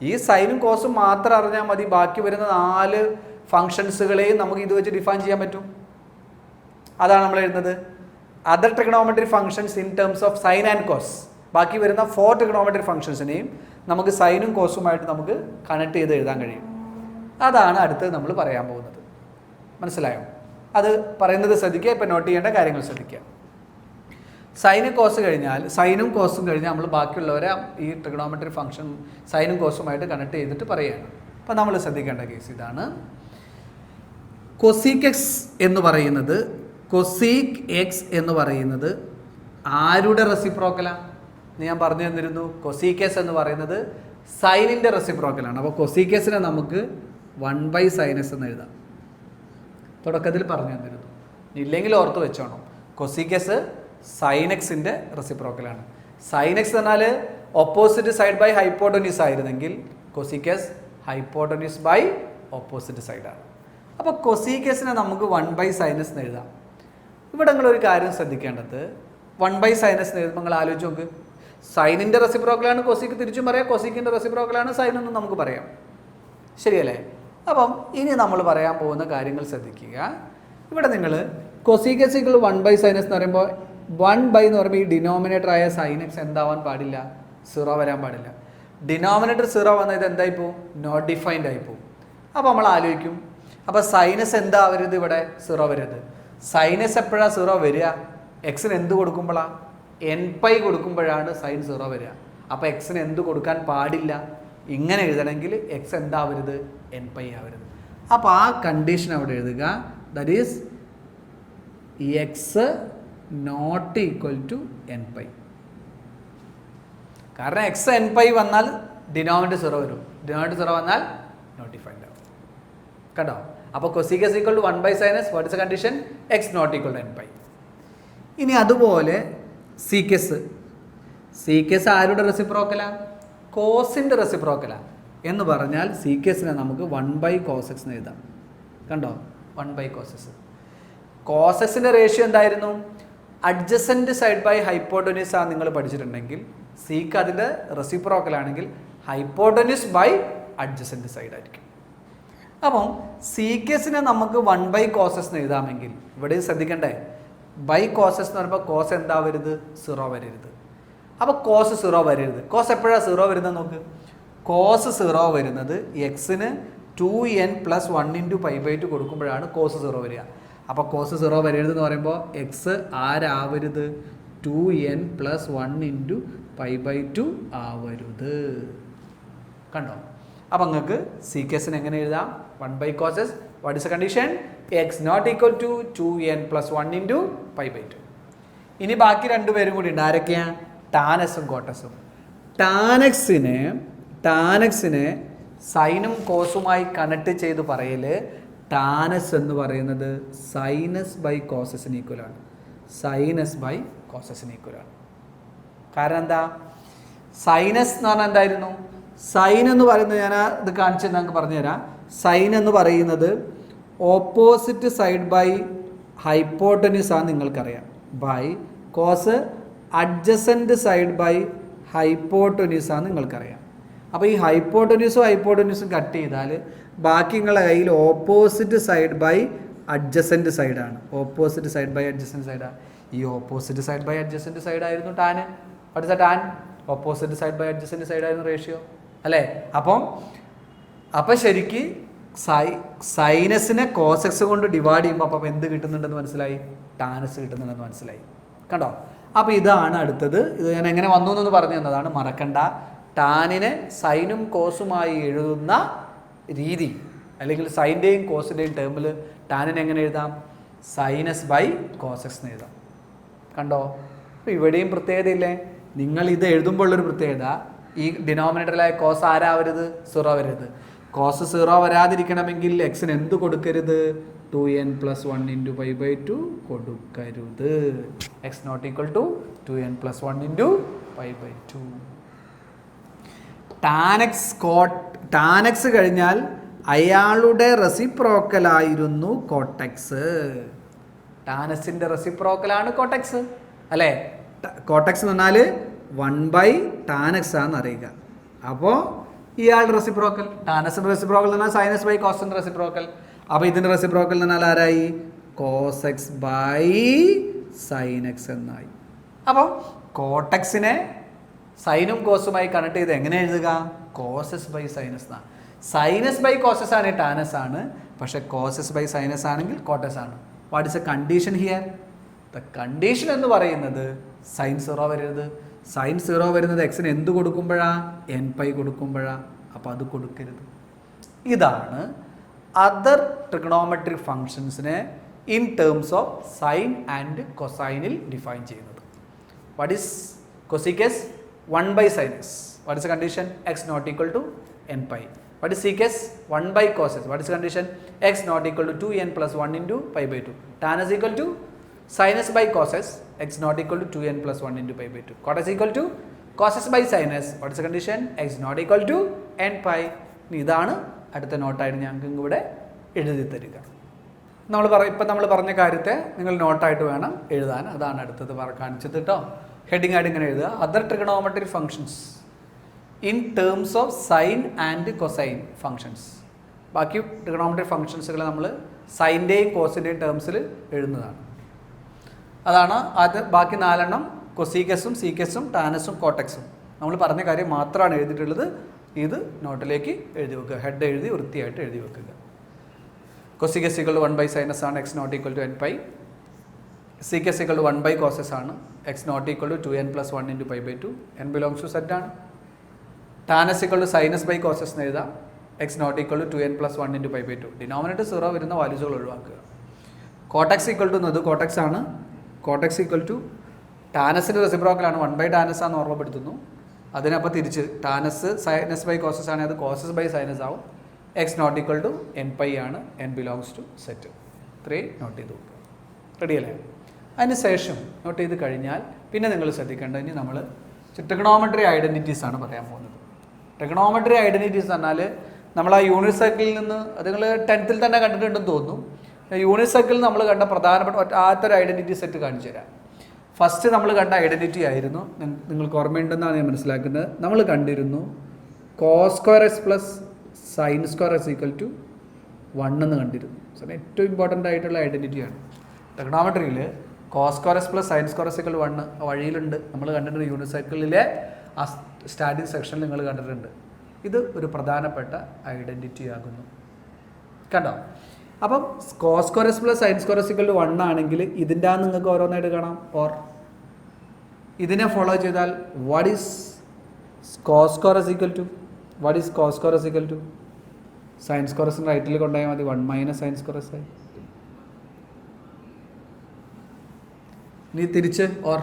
ഈ സൈനും കോസും മാത്രം അറിഞ്ഞാൽ മതി, ബാക്കി വരുന്ന 4 ഫങ്ഷൻസുകളെയും നമുക്ക് ഇത് വെച്ച് ഡിഫൈൻ ചെയ്യാൻ പറ്റും. അതാണ് നമ്മൾ എഴുതുന്നത് other trigonometry functions in terms of sine and cos. ബാക്കി വരുന്ന 4 ട്രിഗണോമെട്രി ഫങ്ഷൻസിനെയും നമുക്ക് സൈനും കോസുമായിട്ട് നമുക്ക് കണക്ട് ചെയ്ത് എഴുതാൻ കഴിയും. അതാണ് അടുത്തത് നമ്മൾ പറയാൻ പോകുന്നത്. മനസ്സിലായോ? അത് പറയുന്നത് ശ്രദ്ധിക്കുക. ഇപ്പം നോട്ട് ചെയ്യേണ്ട കാര്യങ്ങൾ ശ്രദ്ധിക്കുക. സൈനും കോസ് കഴിഞ്ഞാൽ സൈനും കോസും കഴിഞ്ഞാൽ നമ്മൾ ബാക്കിയുള്ളവരെ ഈ ട്രിഗണോമെട്രി ഫംഗ്ഷൻ സൈനും കോസുമായിട്ട് കണക്ട് ചെയ്തിട്ട് പറയുകയാണ്. അപ്പോൾ നമ്മൾ ശ്രദ്ധിക്കേണ്ട കേസ് ഇതാണ്. കൊസീക് എക്സ് എന്ന് പറയുന്നത് ആരുടെ റെസിപ്രോക്കലാണ്? ഞാൻ പറഞ്ഞു തന്നിരുന്നു. കൊസീക് എസ് എന്ന് പറയുന്നത് സൈനിൻ്റെ റെസിപ്രോക്കലാണ്. അപ്പോൾ കൊസീക് എസിനെ നമുക്ക് 1/sin s എന്ന് എഴുതാം. തുടക്കത്തിൽ പറഞ്ഞു തന്നിരുന്നു. ഇല്ലെങ്കിൽ ഓർത്ത് വെച്ചോണം. കൊസീക് എസ് സൈൻ എക്സിൻ്റെ റെസിപ്രോക്കലാണ്. സൈൻ എക്സ് എന്നാൽ ഓപ്പോസിറ്റ് സൈഡ് ബൈ ഹൈപ്പോട്ടന്യൂസ് ആയിരുന്നെങ്കിൽ cosec x hypotenuse by opposite സൈഡാണ്. അപ്പോൾ കൊസീക് എസിനെ നമുക്ക് 1/sin s എന്ന് എഴുതാം. ഇവിടെ നിങ്ങളൊരു കാര്യം ശ്രദ്ധിക്കേണ്ടത് 1/sin s എന്ന് എഴുതുമ്പോൾ നിങ്ങൾ ആലോചിച്ച് നോക്ക്. സൈനിൻ്റെ റെസിപ്രോക്കലാണ് കൊസീക്ക്, തിരിച്ചും പറയാം. കൊസീക്കിൻ്റെ റെസിപ്രോക്കലാണ് സൈൻ എന്നും നമുക്ക് പറയാം. ശരിയല്ലേ? അപ്പം ഇനി നമ്മൾ പറയാൻ പോകുന്ന കാര്യങ്ങൾ ശ്രദ്ധിക്കുക. ഇവിടെ നിങ്ങൾ കൊസീക് എസ് = 1/sin s എന്ന് പറയുമ്പോൾ 1/ എന്ന് പറയുമ്പോൾ ഈ ഡിനോമിനേറ്ററായ സൈൻ എക്സ് എന്താവാൻ പാടില്ല? 0 വരാൻ പാടില്ല. ഡിനോമിനേറ്റർ 0 വന്നാൽ ഇത് എന്തായി പോവും? നോട്ട് ഡിഫൈൻഡ് ആയി പോവും. അപ്പോൾ നമ്മൾ ആലോചിക്കും, അപ്പോൾ സൈനസ് എന്താവരുത്? ഇവിടെ 0 വരരുത്. സൈനസ് എപ്പോഴാണ് 0 വരിക? എക്സിന് എന്ത് കൊടുക്കുമ്പോഴാണ്? nπ കൊടുക്കുമ്പോഴാണ് സൈൻ 0 വരിക. അപ്പോൾ എക്സിന് എന്ത് കൊടുക്കാൻ പാടില്ല? ഇങ്ങനെ എഴുതണമെങ്കിൽ എക്സ് എന്താവരുത്? nπ ആവരുത്. അപ്പോൾ ആ കണ്ടീഷൻ അവിടെ എഴുതുക. That is x not equal to nπ. കാരണം എക്സ് nπ വന്നാൽ ഡിനോമിനേറ്റർ 0 വരും. ഡിനോമിനേറ്റർ 0 വന്നാൽ നോട്ട് ഡിഫൈൻഡ് ആവും. കണ്ടോ? അപ്പോൾ cosec x = 1/sin s. What is the condition? X not equal to nπ. ഇനി അതുപോലെ സീക് എസ് ആരുടെ റെസിപ്രോക്കലാണ്? കോസിൻ്റെ റെസിപ്രോക്കലാണ്. എന്ന് പറഞ്ഞാൽ സീക് എസിനെ നമുക്ക് 1/cos x എന്ന് എഴുതാം. കണ്ടോ? 1/cos x. കോസ് എക്സിൻ്റെ റേഷ്യോ എന്തായിരുന്നു? അഡ്ജസൻറ്റ് സൈഡ് ബൈ ഹൈപ്പോട്ടന്യൂസ് ആണ് നിങ്ങൾ പഠിച്ചിട്ടുണ്ടെങ്കിൽ. സീക്ക് അതിൻ്റെ റെസിപ്രോക്കലാണെങ്കിൽ ഹൈപ്പോട്ടന്യൂസ് ബൈ അഡ്ജസൻറ്റ് സൈഡ് ആയിരിക്കും. അപ്പം സീക് എസിനെ നമുക്ക് 1/cos s എന്ന് എഴുതാമെങ്കിൽ ഇവിടെ ശ്രദ്ധിക്കണ്ടേ? cos s എന്ന് പറയുമ്പോൾ കോസ് എന്താവരുത്? 0 വരരുത്. അപ്പോൾ കോസ് 0 വരരുത്. കോസ് എപ്പോഴാണ് 0 വരുന്നത് നോക്ക്. കോസ് 0 വരുന്നത് എക്സിന് 2n + 1 × π/2 കൊടുക്കുമ്പോഴാണ് കോസ് 0 വരിക. അപ്പോൾ കോസ് 0 വരരുത് എന്ന് പറയുമ്പോൾ എക്സ് ആരാവരുത്? 2n + 1 × π/2 ആവരുത്. കണ്ടോ? അപ്പോൾ നിങ്ങൾക്ക് സീക് എസിന് എങ്ങനെ എഴുതാം? 1/cos s. What is the condition? x not equal to 2n + 1 × π/2. ഇനി ബാക്കി രണ്ടുപേരും കൂടി ഉണ്ട്. ആരൊക്കെയാണ്? ടാനസും കോട്ടസും. ടാനക്സിനെ സൈനും കോസുമായി കണക്ട് ചെയ്ത് പറയൽ ടാനസ് എന്ന് പറയുന്നത് സൈനസ് ബൈ കോസസിന് ഈക്വലാണ്. സൈനസ് ബൈ കോസസിന് ഈക്വലാണ്. കാരണം എന്താ? സൈനസ് എന്ന് പറഞ്ഞാൽ എന്തായിരുന്നു? സൈൻ എന്ന് പറയുന്നത് ഞാൻ ഇത് കാണിച്ച് നിങ്ങൾക്ക് പറഞ്ഞുതരാം. സൈൻ എന്ന് പറയുന്നത് ഓപ്പോസിറ്റ് സൈഡ് ബൈ ഹൈപ്പോട്ടന്യൂസ് ആണ് നിങ്ങൾക്കറിയാം. By cos adjacent side by hypotenuse ആണ് നിങ്ങൾക്കറിയാം. അപ്പോൾ ഈ ഹൈപ്പോട്ടന്യൂസും കട്ട് ചെയ്താൽ ബാക്കി നിങ്ങളുടെ കയ്യിൽ ഓപ്പോസിറ്റ് സൈഡ് ബൈ അഡ്ജസൻറ്റ് സൈഡാണ്. ഓപ്പോസിറ്റ് സൈഡ് ബൈ അഡ്ജസൻറ്റ് സൈഡാണ്. ഈ ഓപ്പോസിറ്റ് സൈഡ് ബൈ അഡ്ജസൻറ്റ് സൈഡായിരുന്നു tan. What is the tan? Opposite side by adjacent സൈഡായിരുന്നു റേഷ്യോ അല്ലേ? അപ്പം ശരിക്ക് സൈനസിനെ കോസ് എക്സ് കൊണ്ട് ഡിവൈഡ് ചെയ്യുമ്പോൾ അപ്പം എന്ത് കിട്ടുന്നുണ്ടെന്ന് മനസ്സിലായി? ടാനസ് കിട്ടുന്നുണ്ടെന്ന് മനസ്സിലായി. കണ്ടോ? അപ്പോൾ ഇതാണ് അടുത്തത്. ഇത് ഞാൻ എങ്ങനെ വന്നു എന്നൊന്ന് പറഞ്ഞു തന്നതാണ്, മറക്കണ്ട. ടാനിനെ സൈനും കോസുമായി എഴുതുന്ന രീതി, അല്ലെങ്കിൽ സൈൻ്റെയും കോസിൻ്റെയും ടേമിൽ ടാനിനെ എങ്ങനെ എഴുതാം? സൈനസ് ബൈ കോസ് എക്സ് എന്ന് എഴുതാം. കണ്ടോ? അപ്പോൾ ഇവിടെയും പ്രത്യേകതയില്ലേ? നിങ്ങൾ ഇത് എഴുതുമ്പോൾ ഉള്ളൊരു പ്രത്യേകത, ഈ ഡിനോമിനേറ്ററിലായ കോസ് ആരാവരുത്? 0 വരരുത്. കോസ് 0 വരാതിരിക്കണമെങ്കിൽ എക്സിന് എന്ത് കൊടുക്കരുത്? 2n + 1 × π/2 കൊടുക്കരുത്. X not equal to 2n + 1 × π/2. Tan x കഴിഞ്ഞാൽ അയാളുടെ റെസിപ്രോക്കലായിരുന്നു കോട്ടെക്സ്. ടാനസിൻ്റെ റെസിപ്രോക്കലാണ് കോട്ടെക്സ് അല്ലേ? കോട്ടെക്സ് എന്ന് പറഞ്ഞാൽ 1/tan x ആണെന്ന് അറിയുക. അപ്പോൾ ഇയാളുടെ റെസിപ്രോക്കൽ, ടാനസിൻ്റെ റെസിപ്രോക്കൽ എന്ന് പറഞ്ഞാൽ സൈനസ് ബൈ കോസിൻ്റെ റെസിപ്രോക്കൽ. അപ്പോൾ ഇതിൻ്റെ റെസിപ്രോക്കൽ എന്ന് പറഞ്ഞാൽ ആരായി? Cos x by sine x എന്നായി. അപ്പോൾ കോട്ടെക്സിനെ സൈനും കോസുമായി കണക്ട് ചെയ്ത് എങ്ങനെ എഴുതുക? കോസസ് ബൈ സൈനസ് എന്നാണ്. സൈനസ് ബൈ കോസസ് ആണ് ടാനസ് ആണ്, പക്ഷേ കോസസ് ബൈ സൈനസ് ആണെങ്കിൽ കോട്ടസ് ആണ്. What is A condition here? The condition എന്ന് പറയുന്നത് സൈൻ 0 വരരുത്. സൈൻ 0 വരുന്നത് എക്സിന് എന്ത് കൊടുക്കുമ്പോഴാണ്? N pi കൊടുക്കുമ്പോഴാണ്. അപ്പോൾ അത് കൊടുക്കരുത്. ഇതാണ് അതർ ട്രിഗണോമെട്രിക് ഫങ്ഷൻസിനെ in terms of sine and കൊസൈനിൽ ഡിഫൈൻ ചെയ്യുന്നത്. What is cosec x? 1/sin x. What is the condition? X not equal to n pi. What is secant? 1/cos x. What is the condition? X not equal to 2n plus 1 into pi by 2. Tan is equal to sin s by cos s. X not equal to 2n plus 1 into pi by 2. Cot is equal to cos s by sin s. What is the condition? X not equal to n pi. ഇതാണ് അടുത്ത നോട്ടായിട്ട് ഞങ്ങൾക്ക് ഇവിടെ എഴുതി തരിക. ഇപ്പം നമ്മൾ പറഞ്ഞ കാര്യത്തെ നിങ്ങൾ നോട്ടായിട്ട് വേണം എഴുതാൻ. അതാണ് അടുത്തത് കാണിച്ചത് കേട്ടോ. ഹെഡിങ് ആയിട്ട് ഇങ്ങനെ എഴുതുക. Other trigonometric functions in terms of sine and cosine functions. ബാക്കി ട്രിഗണോമെട്രിക് ഫങ്ഷൻസുകൾ നമ്മൾ സൈൻ്റെയും കോസിൻ്റെയും ടേംസിൽ എഴുതുന്നതാണ്. അതാണ് അത്. ബാക്കി 4 കൊസീക്കസും സീക്കസും ടാനസും കോട്ടെക്സും നമ്മൾ പറഞ്ഞ കാര്യം മാത്രമാണ് എഴുതിയിട്ടുള്ളത്. ഇത് നോട്ടിലേക്ക് എഴുതി വെക്കുക. ഹെഡ് എഴുതി വൃത്തിയായിട്ട് എഴുതി വെക്കുക. Cosec x equal to 1/sin s ആണ്. X not equal to n pi. Sec x equal to 1/cos s ആണ്. X not equal to 2n plus 1 into pi by 2. n belongs to set ആണ്. Tan x equal to sine x by cos x എന്ന് എഴുതാം. X not equal to 2n plus 1 into pi by 2. Denominator 0 വരുന്ന വാല്യൂസുകൾ ഒഴിവാക്കുക. Cot x equal to എന്നത് cot x ആണ്. Cot x equal to ടാനസിൻ്റെ റെസിപ്രോക്കലാണ്. 1/ടാനസ് ആണെന്ന് ഓർമ്മപ്പെടുത്തുന്നു. അതിനപ്പോൾ തിരിച്ച് ടാനസ് സൈനസ് ബൈ കോസസ് ആണെങ്കിൽ അത് കോസസ് ബൈ സൈനസ് ആവും. X not equal to n pi ആണ്. n belongs to set. 3 note ചെയ്ത് നോക്കുക. റെഡിയല്ലേ? അതിന് ശേഷം നോട്ട് ചെയ്ത് കഴിഞ്ഞാൽ പിന്നെ നിങ്ങൾ ശ്രദ്ധിക്കേണ്ടത് ഇനി നമ്മൾ ട്രിഗണോമെട്രി ഐഡൻറ്റിറ്റീസ് ആണ് പറയാൻ പോകുന്നത്. ട്രിഗണോമെട്രി ഐഡൻറ്റിറ്റീസ് പറഞ്ഞാൽ നമ്മൾ ആ യൂണിറ്റ് സർക്കിളിൽ നിന്ന് അത് നിങ്ങൾ 10th തന്നെ കണ്ടിട്ടുണ്ടെന്ന് തോന്നുന്നു. യൂണിറ്റ് സർക്കിളിൽ നമ്മൾ കണ്ട പ്രധാനപ്പെട്ട ആദ്യത്തെ ഒരു ഐഡൻറ്റിറ്റി സെറ്റ് കാണിച്ചു തരാം. ഫസ്റ്റ് നമ്മൾ കണ്ട ഐഡൻറ്റിറ്റി ആയിരുന്നു, നിങ്ങൾക്ക് ഓർമ്മയുണ്ടെന്നാണ് ഞാൻ മനസ്സിലാക്കുന്നത്. നമ്മൾ കണ്ടിരുന്നു cos square x plus sine square x equal to 1 എന്ന് കണ്ടിരുന്നു. സോ ഏറ്റവും ഇമ്പോർട്ടൻ്റ് ആയിട്ടുള്ള ഐഡൻറ്റിറ്റിയാണ് ട്രിഗണോമെട്രിയിൽ. Cos square x plus sine square x equal 1 വഴിയിലുണ്ട്. നമ്മൾ കണ്ടിട്ടുണ്ട് യൂണിറ്റ് സർക്കിളിലെ ആ സ്റ്റാർട്ടിംഗ് സെക്ഷനിൽ നിങ്ങൾ കണ്ടിട്ടുണ്ട്. ഇത് ഒരു പ്രധാനപ്പെട്ട ഐഡൻറ്റിറ്റി ആകുന്നു. കണ്ടോ? അപ്പം cos square x plus sine square x equal to 1 ആണെങ്കിൽ ഇതിൻ്റെ നിങ്ങൾക്ക് ഓരോന്നായിട്ട് കാണാം. ഓർ ഇതിനെ ഫോളോ ചെയ്താൽ what is cos square x equal to cos square x equal to sine square എക്സിന് റൈറ്റിൽ കൊണ്ടുപോയാൽ മതി. 1 മൈനസ് സൈൻ സ്ക്വയർ എക്സ് ആയി. ഇനി തിരിച്ച് ഓർ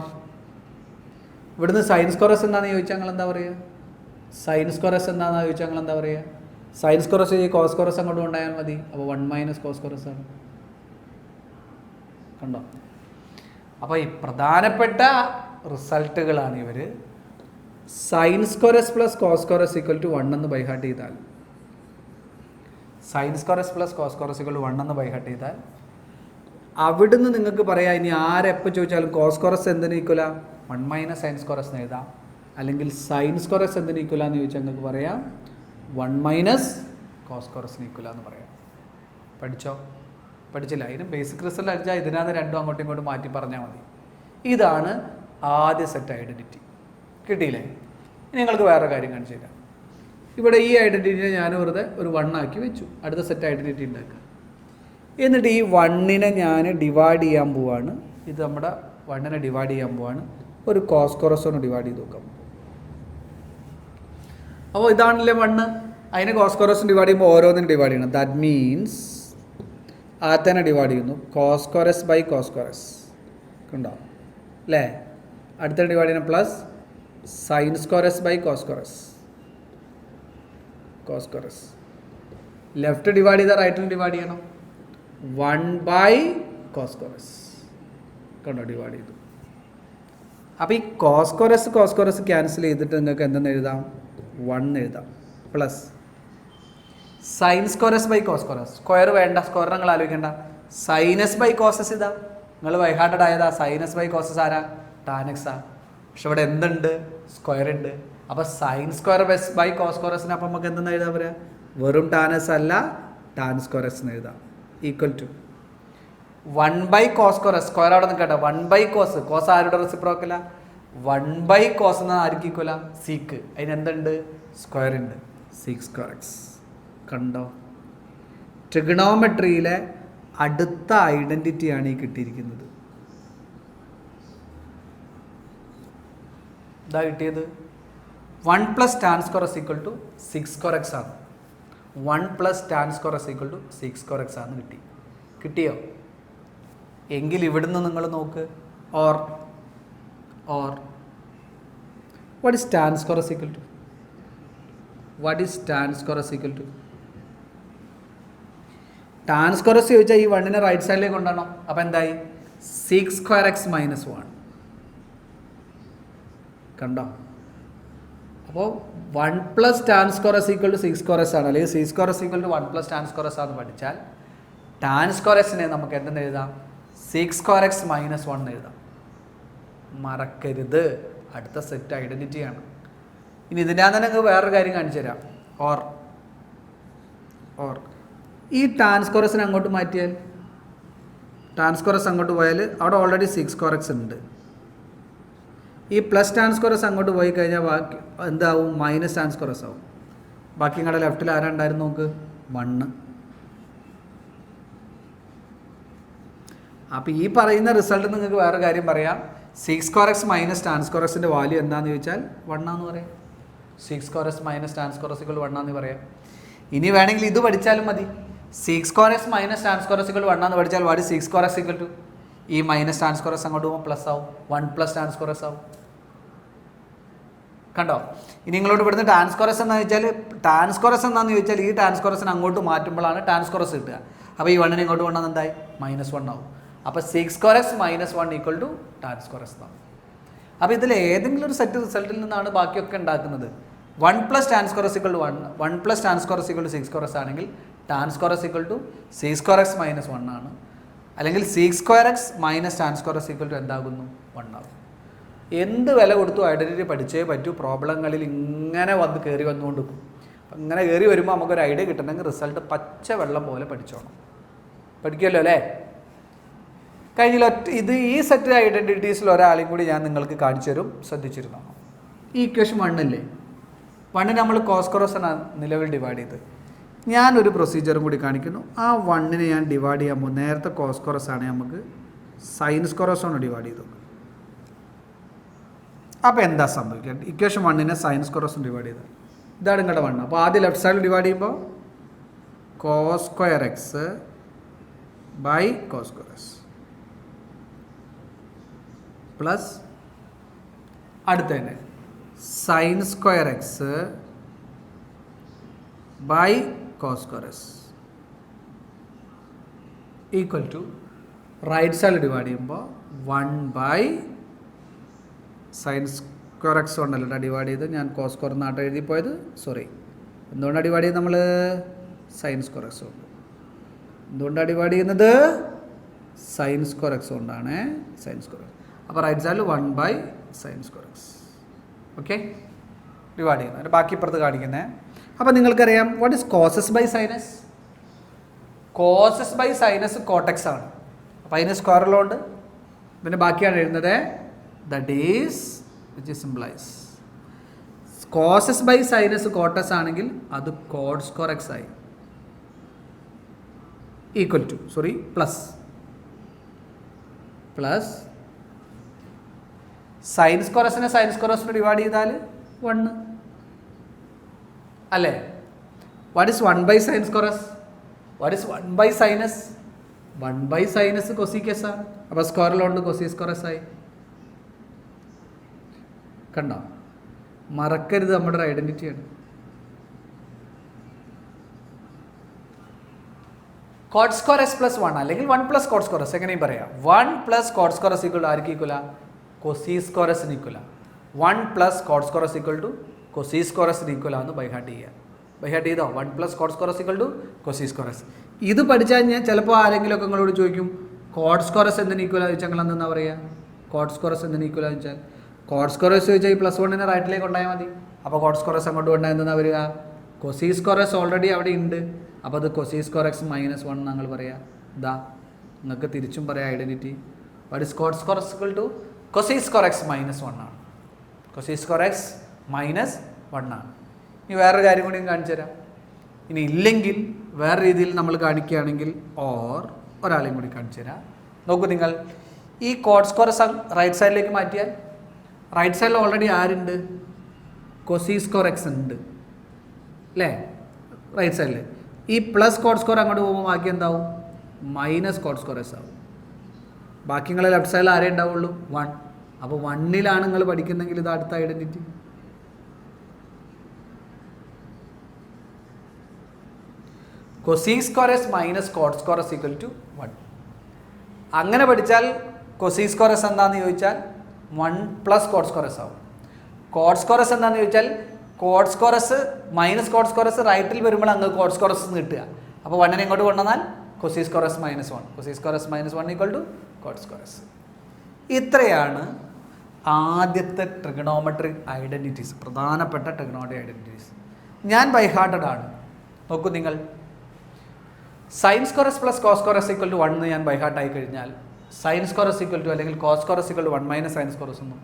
ഇവിടുന്ന് സൈൻ സ്ക്വയർ എസ് എന്താണെന്ന് ചോദിച്ചാൽ നിങ്ങൾ എന്താ പറയുക? സൈൻ സ്ക്വയർ എസ് എന്താണെന്ന് ചോദിച്ചാൽ നിങ്ങൾ എന്താ പറയുക? സൈൻ സ്ക്വയർ എസ് ഈ കോസ് സ്ക്വയർ എസ് അങ്ങോട്ട് കൊണ്ടുപോയാൽ മതി. അപ്പോൾ 1 മൈനസ് കോസ് സ്ക്വയർ എസ് ആണ്. കണ്ടോ? അപ്പോൾ ഈ പ്രധാനപ്പെട്ട റിസൾട്ടുകളാണ് ഇവർ. Sine square x plus cos square x equal to 1 എന്ന് ബൈഹാർട്ട് ചെയ്താൽ, sine square x plus cos square x equal to 1 എന്ന് ബൈഹാർട്ട് ചെയ്താൽ അവിടുന്ന് നിങ്ങൾക്ക് പറയാം. ഇനി ആരെപ്പോൾ ചോദിച്ചാലും കോസ് സ്ക്വയർ എസ് എന്തിന് ഈക്വല? 1 മൈനസ് സൈൻ സ്ക്വയർ എസ് എന്ന് എഴുതാം. അല്ലെങ്കിൽ സൈൻ സ്ക്വയർ എസ് എന്തിന് ഈക്വല എന്ന് ചോദിച്ചാൽ നിങ്ങൾക്ക് പറയാം 1 മൈനസ് കോസ് സ്ക്വയർ എസിന് ഈക്വല എന്ന് പറയാം. പഠിച്ചോ? പഠിച്ചില്ല? അതിന് ബേസിക് റിസൾട്ട് അടിച്ചാൽ ഇതിനകത്ത് രണ്ടും അങ്ങോട്ടും ഇങ്ങോട്ടും മാറ്റി പറഞ്ഞാൽ മതി. ഇതാണ് ആദ്യ സെറ്റ് ഐഡൻറ്റിറ്റി. കിട്ടിയില്ലേ? ഇനി നിങ്ങൾക്ക് വേറെ കാര്യം കാണിച്ചു തരാം. ഇവിടെ ഈ ഐഡൻറ്റിറ്റിനെ ഞാൻ വെറുതെ ഒരു 1 ആക്കി വെച്ചു. അടുത്ത സെറ്റ് ഐഡൻറ്റിറ്റി ഉണ്ടാക്കുക. എന്നിട്ട് ഈ 1നെ ഞാൻ ഡിവൈഡ് ചെയ്യാൻ പോവാണ്. ഇത് നമ്മുടെ 1നെ ഡിവൈഡ് ചെയ്യാൻ പോവാണ്. ഒരു കോസ് സ്ക്വയർ എസ് കൊണ്ട് ഡിവൈഡ് ചെയ്ത് നോക്കാം. അപ്പോൾ ഇതാണല്ലേ 1. അതിനെ കോസ് സ്ക്വയർ എസ് ഡിവൈഡ് ചെയ്യുമ്പോൾ ഓരോന്നിനും ഡിവൈഡ് ചെയ്യണം. ദാറ്റ് മീൻസ് ആദ്യത്തെ ഡിവൈഡ് ചെയ്യുന്നു cos square x by cos square x. കണ്ടോ അല്ലേ? അടുത്ത ഡിവൈഡ് ചെയ്യണം plus sine square x by cos square x. Cos square x left divide ചെയ്താൽ റൈറ്റിൽ ഡിവൈഡ് ചെയ്യണം. 1/cos square x. കണ്ടോ? ഡിവൈഡ് ചെയ്തു. അപ്പോൾ ഈ കോസ് സ്ക്വയർ എസ് ക്യാൻസൽ ചെയ്തിട്ട് നിങ്ങൾക്ക് എന്തെന്ന് എഴുതാം? 1 എഴുതാം plus sine square x by cos square. Square വേണ്ട, സ്ക്വയർ നിങ്ങൾ ആലോചിക്കേണ്ട. സൈനസ് ബൈ കോസസ് ഇതാ, നിങ്ങൾ വൈഹാർട്ടഡ് ആയതാ. സൈനസ് ബൈ കോസസ് ആരാ? ടാനക്സാ. പക്ഷെ ഇവിടെ എന്തുണ്ട്? സ്ക്വയർ ഉണ്ട്. അപ്പോൾ sine square x by cos square എസിന് അപ്പം നമുക്ക് എന്തെന്ന് എഴുതാൻ പറയാം? വെറും ടാനസ് അല്ല, ടാൻ സ്ക്വയർ എസ് എന്ന് എഴുതാം. Equal to 1 by cos square x. Square അവിടെ നിൽക്കട്ടെ. 1 ബൈ കോസ്. കോസ് ആരുടെ റെസിപ്രോക്കല? 1 ബൈ കോസ് എന്ന ആർക്ക് ഈക്വല? സീക്ക്. അതിന് എന്തുണ്ട്? സ്ക്വയർ ഉണ്ട്. Sec square x. കണ്ടോ? ട്രിഗണോമെട്രിയിലെ അടുത്ത ഐഡൻറ്റിറ്റിയാണ് ഈ കിട്ടിയിരിക്കുന്നത്. ഇതാ കിട്ടിയത്. 1 plus tan square x equal to 6 square x ആണ്. 1 plus tan square x equal to 6 square x ആണ് കിട്ടി. കിട്ടിയോ? എങ്കിൽ ഇവിടുന്ന് നിങ്ങൾ നോക്ക്. Or what is tan square x equal to? What is tan square x equal to? Tan square x ചോദിച്ചാൽ ഈ 1നെ റൈറ്റ് സൈഡിലേക്ക് കൊണ്ടുവരണം. അപ്പോൾ എന്തായി? 6 സ്ക്വയർ എക്സ് മൈനസ് 1. കണ്ടോ? അപ്പോൾ 1 plus tan square x equal to 6 square x ആണ്. അല്ലെങ്കിൽ 6 square x equal to 1 plus tan square x ആണെന്ന് പഠിച്ചാൽ ടാൻ സ്ക്വയർ എസിനെ നമുക്ക് എന്തെന്ന് എഴുതാം? 6 സ്ക്വയർ എക്സ് മൈനസ് 1 എഴുതാം. മറക്കരുത്, അടുത്ത സെറ്റ് ഐഡൻറ്റിറ്റിയാണ്. ഇനി ഇതിൻ്റെ തന്നെ നിങ്ങൾക്ക് വേറൊരു കാര്യം കാണിച്ചു തരാം. ഓർ ഈ ടാൻ സ്ക്വയർ എസിനെ അങ്ങോട്ട് മാറ്റിയാൽ, ടാൻ സ്ക്വയർ എസ് അങ്ങോട്ട് പോയാൽ അവിടെ ഓൾറെഡി 6 സ്ക്വയർ എക്സ് ഉണ്ട്. ഈ പ്ലസ് ടാൻ സ്ക്വയർ എസ് അങ്ങോട്ട് പോയി കഴിഞ്ഞാൽ ബാക്കി എന്താവും? മൈനസ് ടാൻ സ്ക്വയർ എസ് ആവും. ബാക്കി നിങ്ങളുടെ ലെഫ്റ്റിൽ ആരാ ഉണ്ടായിരുന്നു നോക്ക്? 1. അപ്പോൾ ഈ പറയുന്ന റിസൾട്ട് നിങ്ങൾക്ക് വേറെ കാര്യം പറയാം. 6 square x minus tan square എക്സിൻ്റെ വാല്യൂ എന്താണെന്ന് ചോദിച്ചാൽ 1 ആണെന്ന് പറയാം. 6 square x minus tan square x equal 1 ആണെന്ന് പറയാം. ഇനി വേണമെങ്കിൽ ഇത് പഠിച്ചാലും മതി. 6 square x minus tan square x equal 1 ആണെന്ന് പഠിച്ചാൽ what is 6 square x equal to? ഈ മൈനസ് ടാൻ സ്ക്വയർ എസ് അങ്ങോട്ട് പോകുമ്പോൾ പ്ലസ് ആവും. 1 പ്ലസ് ടാൻ സ്ക്വയർ എസ് ആവും. കണ്ടോ? ഇനി നിങ്ങളോട് ഇവിടുന്ന് ടാൻ സ്ക്വയർ എസ് എന്താണെന്ന് ചോദിച്ചാൽ, ടാൻ സ്ക്വയർ എസ് എന്താണെന്ന് ചോദിച്ചാൽ ഈ ടാൻ സ്ക്വയർ എസിന് അങ്ങോട്ട് മാറ്റുമ്പോഴാണ് ടാൻ സ്ക്വയർ എസ് കിട്ടുക. അപ്പോൾ ഈ 1നെ ഇങ്ങോട്ട് കൊണ്ടുവന്ന് എന്തായി? -1 ആവും. അപ്പോൾ 6 square x minus 1 equal to tan square x എന്നാണ്. അപ്പോൾ ഇതിൽ ഏതെങ്കിലും ഒരു സെറ്റ് റിസൾട്ടിൽ നിന്നാണ് ബാക്കിയൊക്കെ ഉണ്ടാക്കുന്നത്. 1 plus tan square x equal to 1 plus tan square x equal to 6 square x ആണെങ്കിൽ tan square x equal to 6 square x minus 1 ആണ്. അല്ലെങ്കിൽ 6 square x minus tan square x equal to എന്താകുന്നു? 1 ആകും. എന്ത് വില കൊടുത്തു ഐഡൻറ്റിറ്റി പഠിച്ചേ പറ്റൂ. പ്രോബ്ലങ്ങളിൽ ഇങ്ങനെ വന്ന് കയറി വന്നുകൊണ്ടിരിക്കും. അപ്പം ഇങ്ങനെ കയറി വരുമ്പോൾ നമുക്കൊരു ഐഡിയ കിട്ടണമെങ്കിൽ റിസൾട്ട് പച്ച വെള്ളം പോലെ പഠിച്ചോണം. പഠിക്കുമല്ലോ അല്ലേ? കഴിഞ്ഞ ഈ സെറ്റ് ഐഡൻറ്റിറ്റീസിൽ ഒരാളെയും കൂടി ഞാൻ നിങ്ങൾക്ക് കാണിച്ചു തരും. ശ്രദ്ധിച്ചിരുന്നോ? ഈ ഇക്വേഷൻ 1 അല്ലേ? 1 നമ്മൾ കോസ് സ്ക്വയർ എസ് ആണ് നിലവിൽ ഡിവൈഡ് ചെയ്ത്. ഞാനൊരു പ്രൊസീജിയറും കൂടി കാണിക്കുന്നു. ആ 1നെ ഞാൻ ഡിവൈഡ് ചെയ്യുമ്പോൾ നേരത്തെ കോസ് സ്ക്വയർ എസ് ആണ്, നമുക്ക് സൈൻ സ്ക്വയർ എസ് ആണ് ഡിവൈഡ് ചെയ്തത്. അപ്പോൾ എന്താ സംഭവിക്കുക? ഇക്വേഷൻ 1നെ സൈൻ സ്ക്വയർ എസ് ഡിവൈഡ് ചെയ്തത്. ഇതാണ് നിങ്ങളുടെ 1. അപ്പോൾ ആദ്യം ലെഫ്റ്റ് സൈഡിൽ ഡിവൈഡ് ചെയ്യുമ്പോൾ cos square x by cos square x plus അടുത്ത തന്നെ sine square x by cos square x equal to right സൈഡിൽ ഡിവൈഡ് ചെയ്യുമ്പോൾ 1 ബൈ സൈൻ സ്ക്വയർ എക്സ് കൊണ്ടല്ല ഡിവൈഡ് ചെയ്ത്, ഞാൻ കോസ് സ്ക്വയർ നാട്ട് എഴുതിപ്പോയത്, സോറി. എന്തുകൊണ്ടാണ് ഡിവൈഡ് ചെയ്യുന്നത് നമ്മൾ? സൈൻ സ്ക്വയർ എക്സ് കൊണ്ട്. എന്തുകൊണ്ടാണ് ഡിവൈഡ് ചെയ്യുന്നത്? സൈൻ സ്ക്വയർ എക്സ് കൊണ്ടാണ്. Sine square x. അപ്പോൾ റൈറ്റ് സൈഡിൽ 1 by sine square x. Okay, divide ചെയ്യുന്നത്. ബാക്കി ഇപ്പുറത്ത് കാണിക്കുന്നത്. അപ്പോൾ നിങ്ങൾക്കറിയാം what is cos x by sine x? Cos x by sine x cot x ആണ്. അപ്പോൾ അതിന് സ്ക്വയറിലുണ്ട്. പിന്നെ ബാക്കിയാണ് എഴുതുന്നത്. That is which implies cos x by sine x cot x ആണെങ്കിൽ അത് കോഡ് സ്ക്വയർ എക്സ് ആയി. Equal to plus sine square എസിനെ സൈൻ സ്ക്വയർ എസിനെ ഡിവൈഡ് ചെയ്താൽ 1 അല്ലേ? What is 1 by sine square x? What is 1 by sine x? 1 by sine x cosec x ആണ്. അപ്പോൾ സ്ക്വയറിലുണ്ട് cosec square S ആയി. കണ്ടോ? മറക്കരുത്, നമ്മുടെ ഒരു ഐഡൻറ്റിറ്റിയാണ്. കോഡ് സ്ക്വയർ എസ് പ്ലസ് 1 അല്ലെങ്കിൽ 1 പ്ലസ് കോഡ് സ്ക്വയർ എസ് എങ്ങനെയും പറയാം. 1 plus cot square x equal ആർക്ക് ഈക്വല? കൊസീ സ്ക്വയർ എസിന് ഈക്വല. 1 plus cot square x equal to cosec square എസിന് ഈക്വൽ ആണെന്ന് ബൈഹാർട്ട് ചെയ്യുക. ബൈഹാർട്ട് ചെയ്തോ? 1 + cot square x equal to cosec square x. ഇത് പഠിച്ചാൽ ഞാൻ ചിലപ്പോൾ ആരെങ്കിലുമൊക്കെ നിങ്ങളോട് ചോദിക്കും കോട്ട് സ്ക്വയർ എസ് എന്തിന് ഈക്വൽ ചോദിച്ചാൽ നിങ്ങൾ എന്താ പറയുക? കോട്ട് സ്ക്വയർ എസ് എന്തിന് ഈക്വൽ ചോദിച്ചാൽ കോട്ട് സ്ക്വയർ എസ് ചോദിച്ചാൽ ഈ +1 റൈറ്റിലേക്ക് കൊണ്ടായാൽ മതി. അപ്പോൾ കോട്ട് സ്ക്വയർ എസ് അങ്ങോട്ട് കൊണ്ടാൽ എന്താ വരിക? കൊസി സ്ക്വയർ എസ് ഓൾറെഡി അവിടെ ഉണ്ട്. അപ്പോൾ അത് കൊസി സ്ക്വയർ എക്സ് -1 ഞങ്ങൾ പറയാം. ഇതാ നിങ്ങൾക്ക് തിരിച്ചും പറയാം identity. What is cot square x equal to? Cosec square x -1 ആണ്. കൊസി സ്ക്വയർ എക്സ് -1 ആണ്. ഇനി വേറൊരു കാര്യം കൂടി കാണിച്ചു തരാം. ഇനി ഇല്ലെങ്കിൽ വേറെ രീതിയിൽ നമ്മൾ കാണിക്കുകയാണെങ്കിൽ ഒരാളെയും കൂടി കാണിച്ചു തരാം. നോക്കൂ നിങ്ങൾ, ഈ കോട്ട് സ്ക്വയർ എസ് റൈറ്റ് സൈഡിലേക്ക് മാറ്റിയാൽ റൈറ്റ് സൈഡിൽ ഓൾറെഡി ആരുണ്ട്? കൊസി സ്ക്വയർ എക്സ് ഉണ്ട് അല്ലേ റൈറ്റ് സൈഡിൽ. ഈ പ്ലസ് കോട്ട് സ്ക്വയർ അങ്ങോട്ട് പോകുമ്പോൾ ബാക്കി എന്താവും? മൈനസ് കോട്ട് സ്ക്വയർ എസ് ആവും. ബാക്കി നിങ്ങളെ ലെഫ്റ്റ് സൈഡിൽ ആരേ ഉണ്ടാവുള്ളൂ? 1. അപ്പോൾ 1 നിങ്ങൾ പഠിക്കുന്നെങ്കിൽ ഇത് അടുത്ത identity. Cosec square x minus cot square x equal to 1. അങ്ങനെ പഠിച്ചാൽ കൊസി സ്ക്വയർ എസ് എന്താണെന്ന് ചോദിച്ചാൽ 1 + കോട്ട് സ്ക്വയർ എസ് ആവും. കോട്ട് സ്ക്വയർ എസ് എന്താണെന്ന് ചോദിച്ചാൽ cot square x minus cot square x റൈറ്റിൽ വരുമ്പോൾ അങ്ങ് കോട്ട് സ്ക്വയർ എസ് കിട്ടുക. അപ്പോൾ 1 ഇങ്ങോട്ട് കൊണ്ടുവന്നാൽ cosec square x -1. Cosec square x -1 equal to cot square x. ഇത്രയാണ് ആദ്യത്തെ ട്രിഗണോമെട്രിക് ഐഡൻറ്റിറ്റീസ്, പ്രധാനപ്പെട്ട ട്രിഗണോമെട്രിക് ഐഡൻറ്റിറ്റീസ്. ഞാൻ ബൈഹാർട്ടഡ് ആണ്. നോക്കൂ നിങ്ങൾ, sine square x + cos square x equal to 1 എന്ന് ഞാൻ ബൈഹാർട്ട് ആയി കഴിഞ്ഞാൽ sine square x equal to അല്ലെങ്കിൽ cos square x equal to 1 - sine square x എന്നും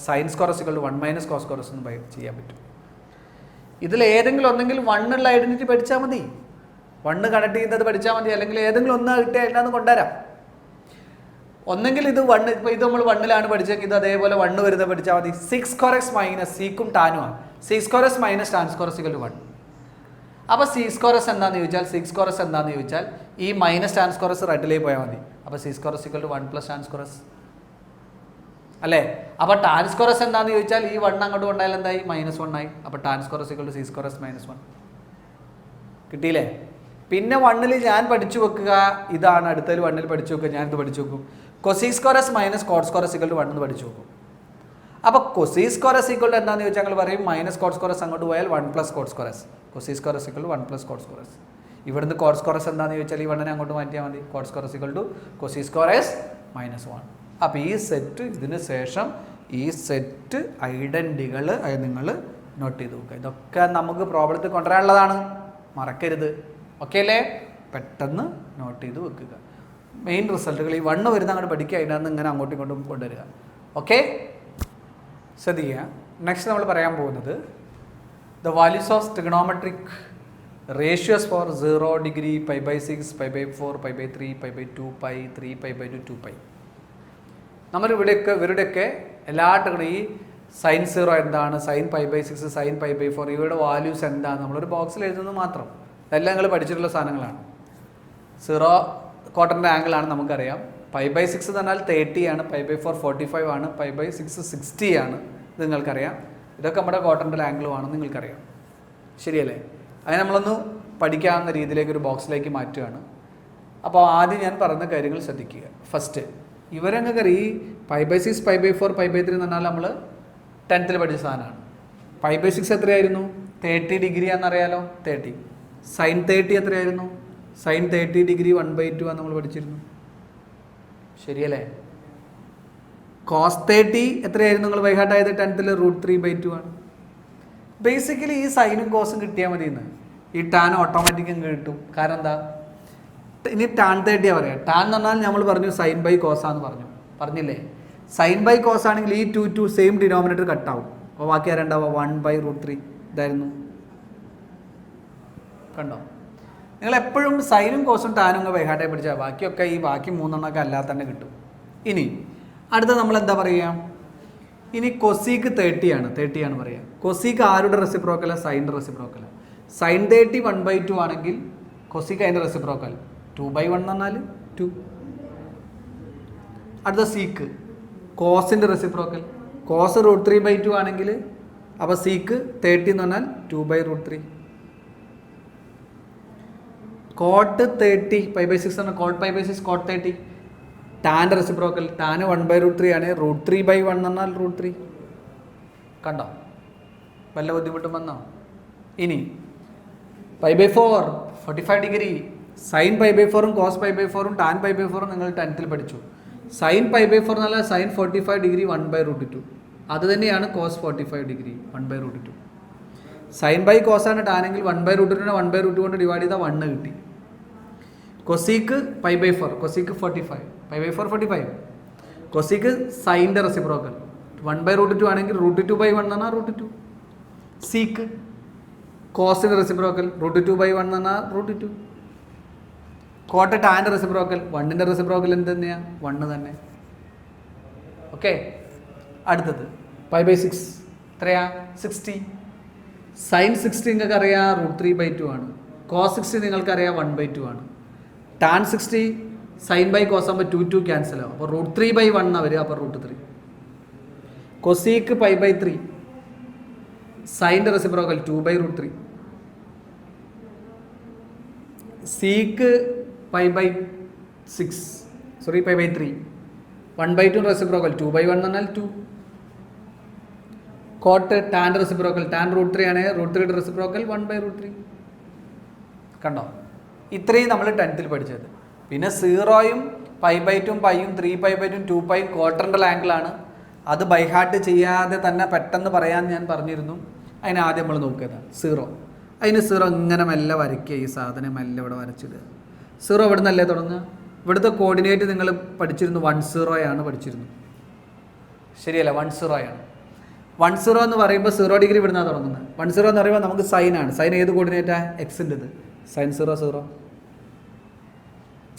sine square x equal to 1 - cos square x എന്നും ചെയ്യാൻ പറ്റും. ഇതിൽ ഏതെങ്കിലും ഒന്നെങ്കിൽ 1 ഉള്ള ഐഡൻറ്റിറ്റി പഠിച്ചാൽ മതി. 1 കണക്ട് ചെയ്യുന്നത് പഠിച്ചാൽ മതി. അല്ലെങ്കിൽ ഏതെങ്കിലും ഒന്ന് കിട്ടിയാൽ എല്ലാന്ന് കൊണ്ടുവരാം. ഒന്നെങ്കിൽ ഇത് 1, ഇപ്പോൾ ഇത് നമ്മൾ 1ലാണ് പഠിച്ചെങ്കിൽ ഇത് അതേപോലെ 1 വരുന്നത് പഠിച്ചാൽ മതി. 6 സ്ക്വയർ എക്സ് മൈനസ് സീക്കും ടാനുമാണ്. 6 square x minus tan square x equal to 1. അപ്പോൾ സി സ്ക്വയർ എസ് എന്താണെന്ന് ചോദിച്ചാൽ 6 സ്ക്വയർ എസ് എന്താണെന്ന് ചോദിച്ചാൽ ഈ മൈനസ് ടാൻ സ്ക്വയർ എസ് റൈറ്റിലേക്ക് പോയാൽ മതി. അപ്പോൾ sec square x equal to 1 + tan square x അല്ലേ. അപ്പോൾ ടാൻ സ്ക്വയർ എസ് എന്താണെന്ന് ചോദിച്ചാൽ ഈ 1 അങ്ങോട്ട് കൊണ്ടായാൽ എന്തായി? -1 ആയി. അപ്പോൾ tan square x equal to sec square x -1 കിട്ടിയില്ലേ? പിന്നെ 1ൽ ഞാൻ പഠിച്ചു വെക്കുക ഇതാണ്. അടുത്തൊരു 1ൽ പഠിച്ചു വെക്കുക. ഞാനിത് പഠിച്ചു വെക്കും. Cosec square x minus cot square x equal to 1 എന്ന് പഠിച്ചു വെക്കും. അപ്പോൾ cosec square x equal to എന്താണെന്ന് ചോദിച്ചാൽ ഞങ്ങൾ പറയും മൈനസ് കോട്ട് സ്ക്വയർ എസ് അങ്ങോട്ട് പോയാൽ 1 + cot square x. Cosec square x equal to 1 + cot square x. ഇവിടുന്ന് കോട്ട് സ്ക്വയർ എസ് എന്താണെന്ന് ചോദിച്ചാൽ ഈ 1നെ അങ്ങോട്ട് മാറ്റിയാൽ മതി. Cot square x equal to cosec square x -1. അപ്പോൾ ഈ സെറ്റ് ഇതിന് ശേഷം ഈ സെറ്റ് ഐഡൻറ്റിറ്റികൾ നിങ്ങൾ നോട്ട് ചെയ്ത് നോക്കുക. ഇതൊക്കെ നമുക്ക് പ്രോബ്ലത്തിൽ കൊണ്ടുവരാനുള്ളതാണ്, മറക്കരുത്. ഓക്കെ അല്ലേ? പെട്ടെന്ന് നോട്ട് ചെയ്ത് വെക്കുക. മെയിൻ റിസൾട്ടുകൾ ഈ 1 വരുന്ന അങ്ങോട്ട് പഠിക്കുക, അതിനകത്ത് ഇങ്ങനെ അങ്ങോട്ടും ഇങ്ങോട്ടും കൊണ്ടുവരിക. ഓക്കെ, ശ്രദ്ധിക്കുക. നെക്സ്റ്റ് നമ്മൾ പറയാൻ പോകുന്നത് the values of trigonometric ratios for 0 degree, π/6, π/4, π/3, π/2, π, 3, π/2, 2π. നമ്മൾ ഇവരുടെയൊക്കെ എല്ലാ ഈ സൈൻ 0 എന്താണ്, സൈൻ π/6, സൈൻ π/4 ഇവയുടെ വാല്യൂസ് എന്താണ് നമ്മളൊരു ബോക്സിൽ എഴുതുന്നത് മാത്രം. ഇതെല്ലാം നിങ്ങൾ പഠിച്ചിട്ടുള്ള സാധനങ്ങളാണ്. 0 ക്വാർട്ടറിൻ്റെ ആംഗിളാണ് നമുക്കറിയാം. π/6 എന്ന് പറഞ്ഞാൽ 30 ആണ്, π/4 45 ആണ്, π/6 60 ആണ്. ഇത് നിങ്ങൾക്കറിയാം. ഇതൊക്കെ നമ്മുടെ ക്വാർട്ടറിൻ്റെ ആംഗിളുമാണെന്ന് നിങ്ങൾക്കറിയാം. ശരിയല്ലേ? അതിന് നമ്മളൊന്ന് പഠിക്കാവുന്ന രീതിയിലേക്ക് ഒരു ബോക്സിലേക്ക് മാറ്റുകയാണ്. അപ്പോൾ ആദ്യം ഞാൻ പറയുന്ന കാര്യങ്ങൾ ശ്രദ്ധിക്കുക. ഫസ്റ്റ് ഇവരങ്ങ് ഈ π/6, π/4, π/3 എന്ന് പറഞ്ഞാൽ നമ്മൾ 10th പഠിച്ച സാധനമാണ്. π/6 എത്രയായിരുന്നു? 30 ഡിഗ്രി എന്നറിയാലോ, 30. സൈൻ 30 എത്രയായിരുന്നു? സൈൻ 30 ഡിഗ്രി 1/2 ആണ് നമ്മൾ പഠിച്ചിരുന്നു. ശരിയല്ലേ? കോസ് 30 എത്രയായിരുന്നു നിങ്ങൾ ബൈഹാർട്ടായത് 10th? √3/2 ആണ്. ബേസിക്കലി ഈ സൈനും കോസും കിട്ടിയാൽ മതി എന്ന്. ഈ ടാൻ ഓട്ടോമാറ്റിക്കും കിട്ടും. കാരണം എന്താ? ഇനി ടാൻ 30 പറയാം. ടാൻ എന്ന് പറഞ്ഞാൽ നമ്മൾ പറഞ്ഞു സൈൻ ബൈ കോസാന്ന് പറഞ്ഞില്ലേ? സൈൻ ബൈ കോസ് ആണെങ്കിൽ ഈ 2 സെയിം ഡിനോമിനേറ്റർ കട്ടാവും. അപ്പോൾ ബാക്കി ആരുണ്ടാവുക? 1/√3 ഇതായിരുന്നു. കണ്ടോ? നിങ്ങൾ എപ്പോഴും സൈനും കോസും ടാനും ഒക്കെ ബൈഹാർട്ടായി പഠിച്ചാൽ ബാക്കിയൊക്കെ ഈ ബാക്കി 3 അല്ലാതെ തന്നെ കിട്ടും. ഇനി അടുത്ത നമ്മൾ എന്താ പറയുക? ഇനി കൊസീക്ക് 30 ആണ് പറയുക. കൊസീക്ക് ആരുടെ റെസിപ്രോക്കല? സൈൻ്റെ റെസിപ്രോക്കല. സൈൻ 30 1/2 ആണെങ്കിൽ കൊസീക്ക് അതിൻ്റെ റെസിപ്രോക്കൽ 2/1 എന്ന് പറഞ്ഞാൽ 2. അടുത്ത സീക്ക് കോസിൻ്റെ റെസിപ്രോക്കൽ. കോസ് √3/2 ആണെങ്കിൽ അപ്പോൾ സീക്ക് 30 എന്ന് പറഞ്ഞാൽ 2/√3. കോട്ട് 30 π/6 ആണ്. Cot π/6 cot 30. ടാൻ്റെ റെസിപ്രോക്കൽ ടാന് 1/√3 ആണ്. √3/1 എന്ന് പറഞ്ഞാൽ √3. കണ്ടോ? വല്ല ബുദ്ധിമുട്ടും വന്നോ? ഇനി π/4 45 ഡിഗ്രി, സൈൻ π/4ഉം കോസ് π/4ഉം ടാൻ π/4ഉം നിങ്ങൾ 10th പഠിച്ചു. സൈൻ π/4 എന്നല്ല സൈൻ 45 ഡിഗ്രി 1/√2. അത് തന്നെയാണ് കോസ് 45 ഡിഗ്രി 1/√2. സൈൻ ബൈ കോസാണ് ടാനെങ്കിൽ 1/√2 1/√2 കൊണ്ട് ഡിവൈഡ് ചെയ്താൽ 1 കിട്ടി. Cosec π/4, cosec 45, π/4 45. കൊസീക്ക് സൈൻ്റെ റെസിപ്രോക്കൽ 1/√2 ആണെങ്കിൽ √2/1 എന്നാൽ √2. സീക്ക് കോസിൻ്റെ റെസിപ്രോക്കൽ √2/1 എന്നാൽ √2. കോട്ട ടാൻ്റെ റെസിപ്രോക്കൽ 1ൻ്റെ റെസിപ്രോക്കൽ എന്ത് തന്നെയാണ്? 1 തന്നെ. ഓക്കെ, അടുത്തത് π/6 എത്രയാ? 60. സൈൻ 60 നിങ്ങൾക്ക് അറിയാം √3/2 ആണ്. കോസ് 60 നിങ്ങൾക്കറിയാം 1/2 ആണ്. ടാൻ 60 സൈൻ ബൈ കോസ് ആകുമ്പോൾ 2 ക്യാൻസൽ ആവും. അപ്പോൾ √3/1 വരിക, അപ്പോൾ √3. കൊസീക്ക് π/3 സൈൻ്റെ റെസിപ്രോക്കൽ 2/√3. സീക്ക് π/6 സോറി π/3 1/2 റെസിപ്രോക്കൽ 2/1 എന്നാൽ 2. കോട്ട് ടാൻ്റെ റെസിപ്രോക്കൽ ടാൻ √3 ആണ്, √3യുടെ റെസിപ്രോക്കൽ 1/√3. കണ്ടോ? ഇത്രയും നമ്മൾ 10th പഠിച്ചത്. പിന്നെ 0യും π/2ഉം പൈയും 3π/2ഉം 2π ക്വാർട്ടറിൻ്റെ ആംഗിളാണ്. അത് ബൈഹാർട്ട് ചെയ്യാതെ തന്നെ പെട്ടെന്ന് പറയാൻ ഞാൻ പറഞ്ഞിരുന്നു. അതിന് ആദ്യം നമ്മൾ നോക്കിയതാണ് 0. അതിന് 0 ഇങ്ങനെ മെല്ലെ വരയ്ക്കുക. ഈ സാധനം മെല്ലെ ഇവിടെ വരച്ചിടുക. 0 ഇവിടെ നിന്നല്ലേ തുടങ്ങുക? ഇവിടുത്തെ കോർഡിനേറ്റ് നിങ്ങൾ പഠിച്ചിരുന്നു 10 പഠിച്ചിരുന്നു, ശരിയല്ല? 10 10 എന്ന് പറയുമ്പോൾ 0 ഡിഗ്രി ഇവിടുന്നാണ് തുടങ്ങുന്നത്. 10 എന്ന് പറയുമ്പോൾ നമുക്ക് സൈനാണ്. സൈൻ ഏത് കോർഡിനേറ്റാണ്? എക്സിൻ്റെത്. സൈൻ 0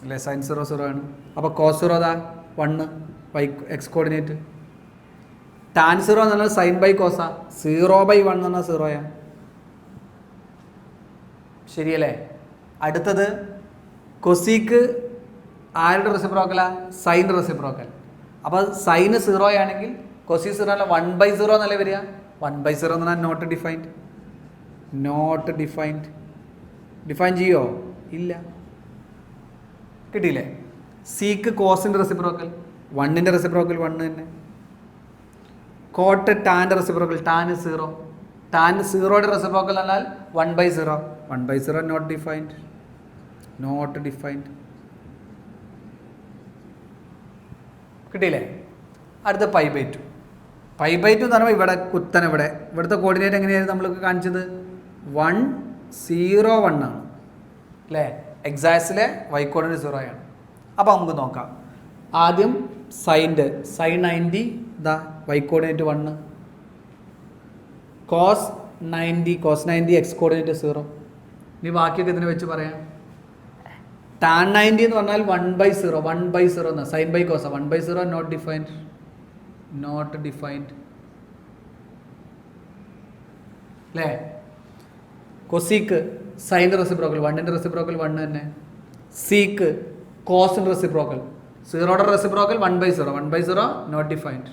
അല്ലേ? സൈൻ 0 ആണ്. അപ്പോൾ കോസ് 0 അതാ 1 ബൈ എക്സ് കോർഡിനേറ്റ്. ടാൻ 0 എന്ന് പറഞ്ഞാൽ സൈൻ ബൈ കോസാ. 0/1 എന്ന് പറഞ്ഞാൽ 0 ശരിയല്ലേ? അടുത്തത് കൊസീക്ക് ആരുടെ റെസിപ്രോക്കലാ? സൈൻ്റെ റെസിപ്രോക്കൽ. അപ്പോൾ സൈന് 0 ആണെങ്കിൽ കൊസി 0 അല്ല 1/0 എന്നല്ലേ വരിക? 1/0 എന്ന് പറഞ്ഞാൽ നോട്ട് ഡിഫൈൻഡ്. ഡിഫൈൻ ചെയ്യോ? ഇല്ല. കിട്ടിയില്ലേ? സീക്ക് കോസിൻ്റെ റെസിപ്രോക്കൽ 1ൻ്റെ റെസിപ്രോക്കൽ 1 തന്നെ. കോട്ട് ടാൻ്റെ റെസിപ്രോക്കൽ ടാന് 0. ടാൻ 0യുടെ റെസിപ്രോക്കൽ എന്നാൽ 1/0. 1/0 നോട്ട് ഡിഫൈൻഡ്. കിട്ടിയില്ലേ? അടുത്ത π/2. π/2 എന്ന് പറയുമ്പോൾ ഇവിടെ കുത്തനെ ഇവിടുത്തെ കോർഡിനേറ്റ് എങ്ങനെയായിരുന്നു നമ്മൾക്ക് കാണിച്ചത്? 1 0 1 ആണ് അല്ലേ? എക്സാക്സിലെ y കോർഡിനേറ്റ് 0 ആണ്. അപ്പോൾ നമുക്ക് നോക്കാം. ആദ്യം സൈൻ 90 ഇതാ y coordinate 1. Cos 90 x coordinate 0. ഇനി ബാക്കിയൊക്കെ ഇതിനെ വെച്ച് പറയാം. ടാൻ 90 എന്ന് പറഞ്ഞാൽ 1/0 എന്നാ. സൈൻ ബൈ കോസ 1/0 നോട്ട് ഡിഫൈൻഡ് അല്ലേ? കൊസീക്ക് സൈൻ്റെ റെസിപ്രോക്കൽ 1ൻ്റെ റെസിപ്രോക്കൽ 1 തന്നെ. സീക്ക് കോസിൻ്റെ റെസിപ്രോക്കൽ 0യുടെ റെസിപ്രോക്കൽ 1/0 നോട്ട് ഡിഫൈൻഡ്.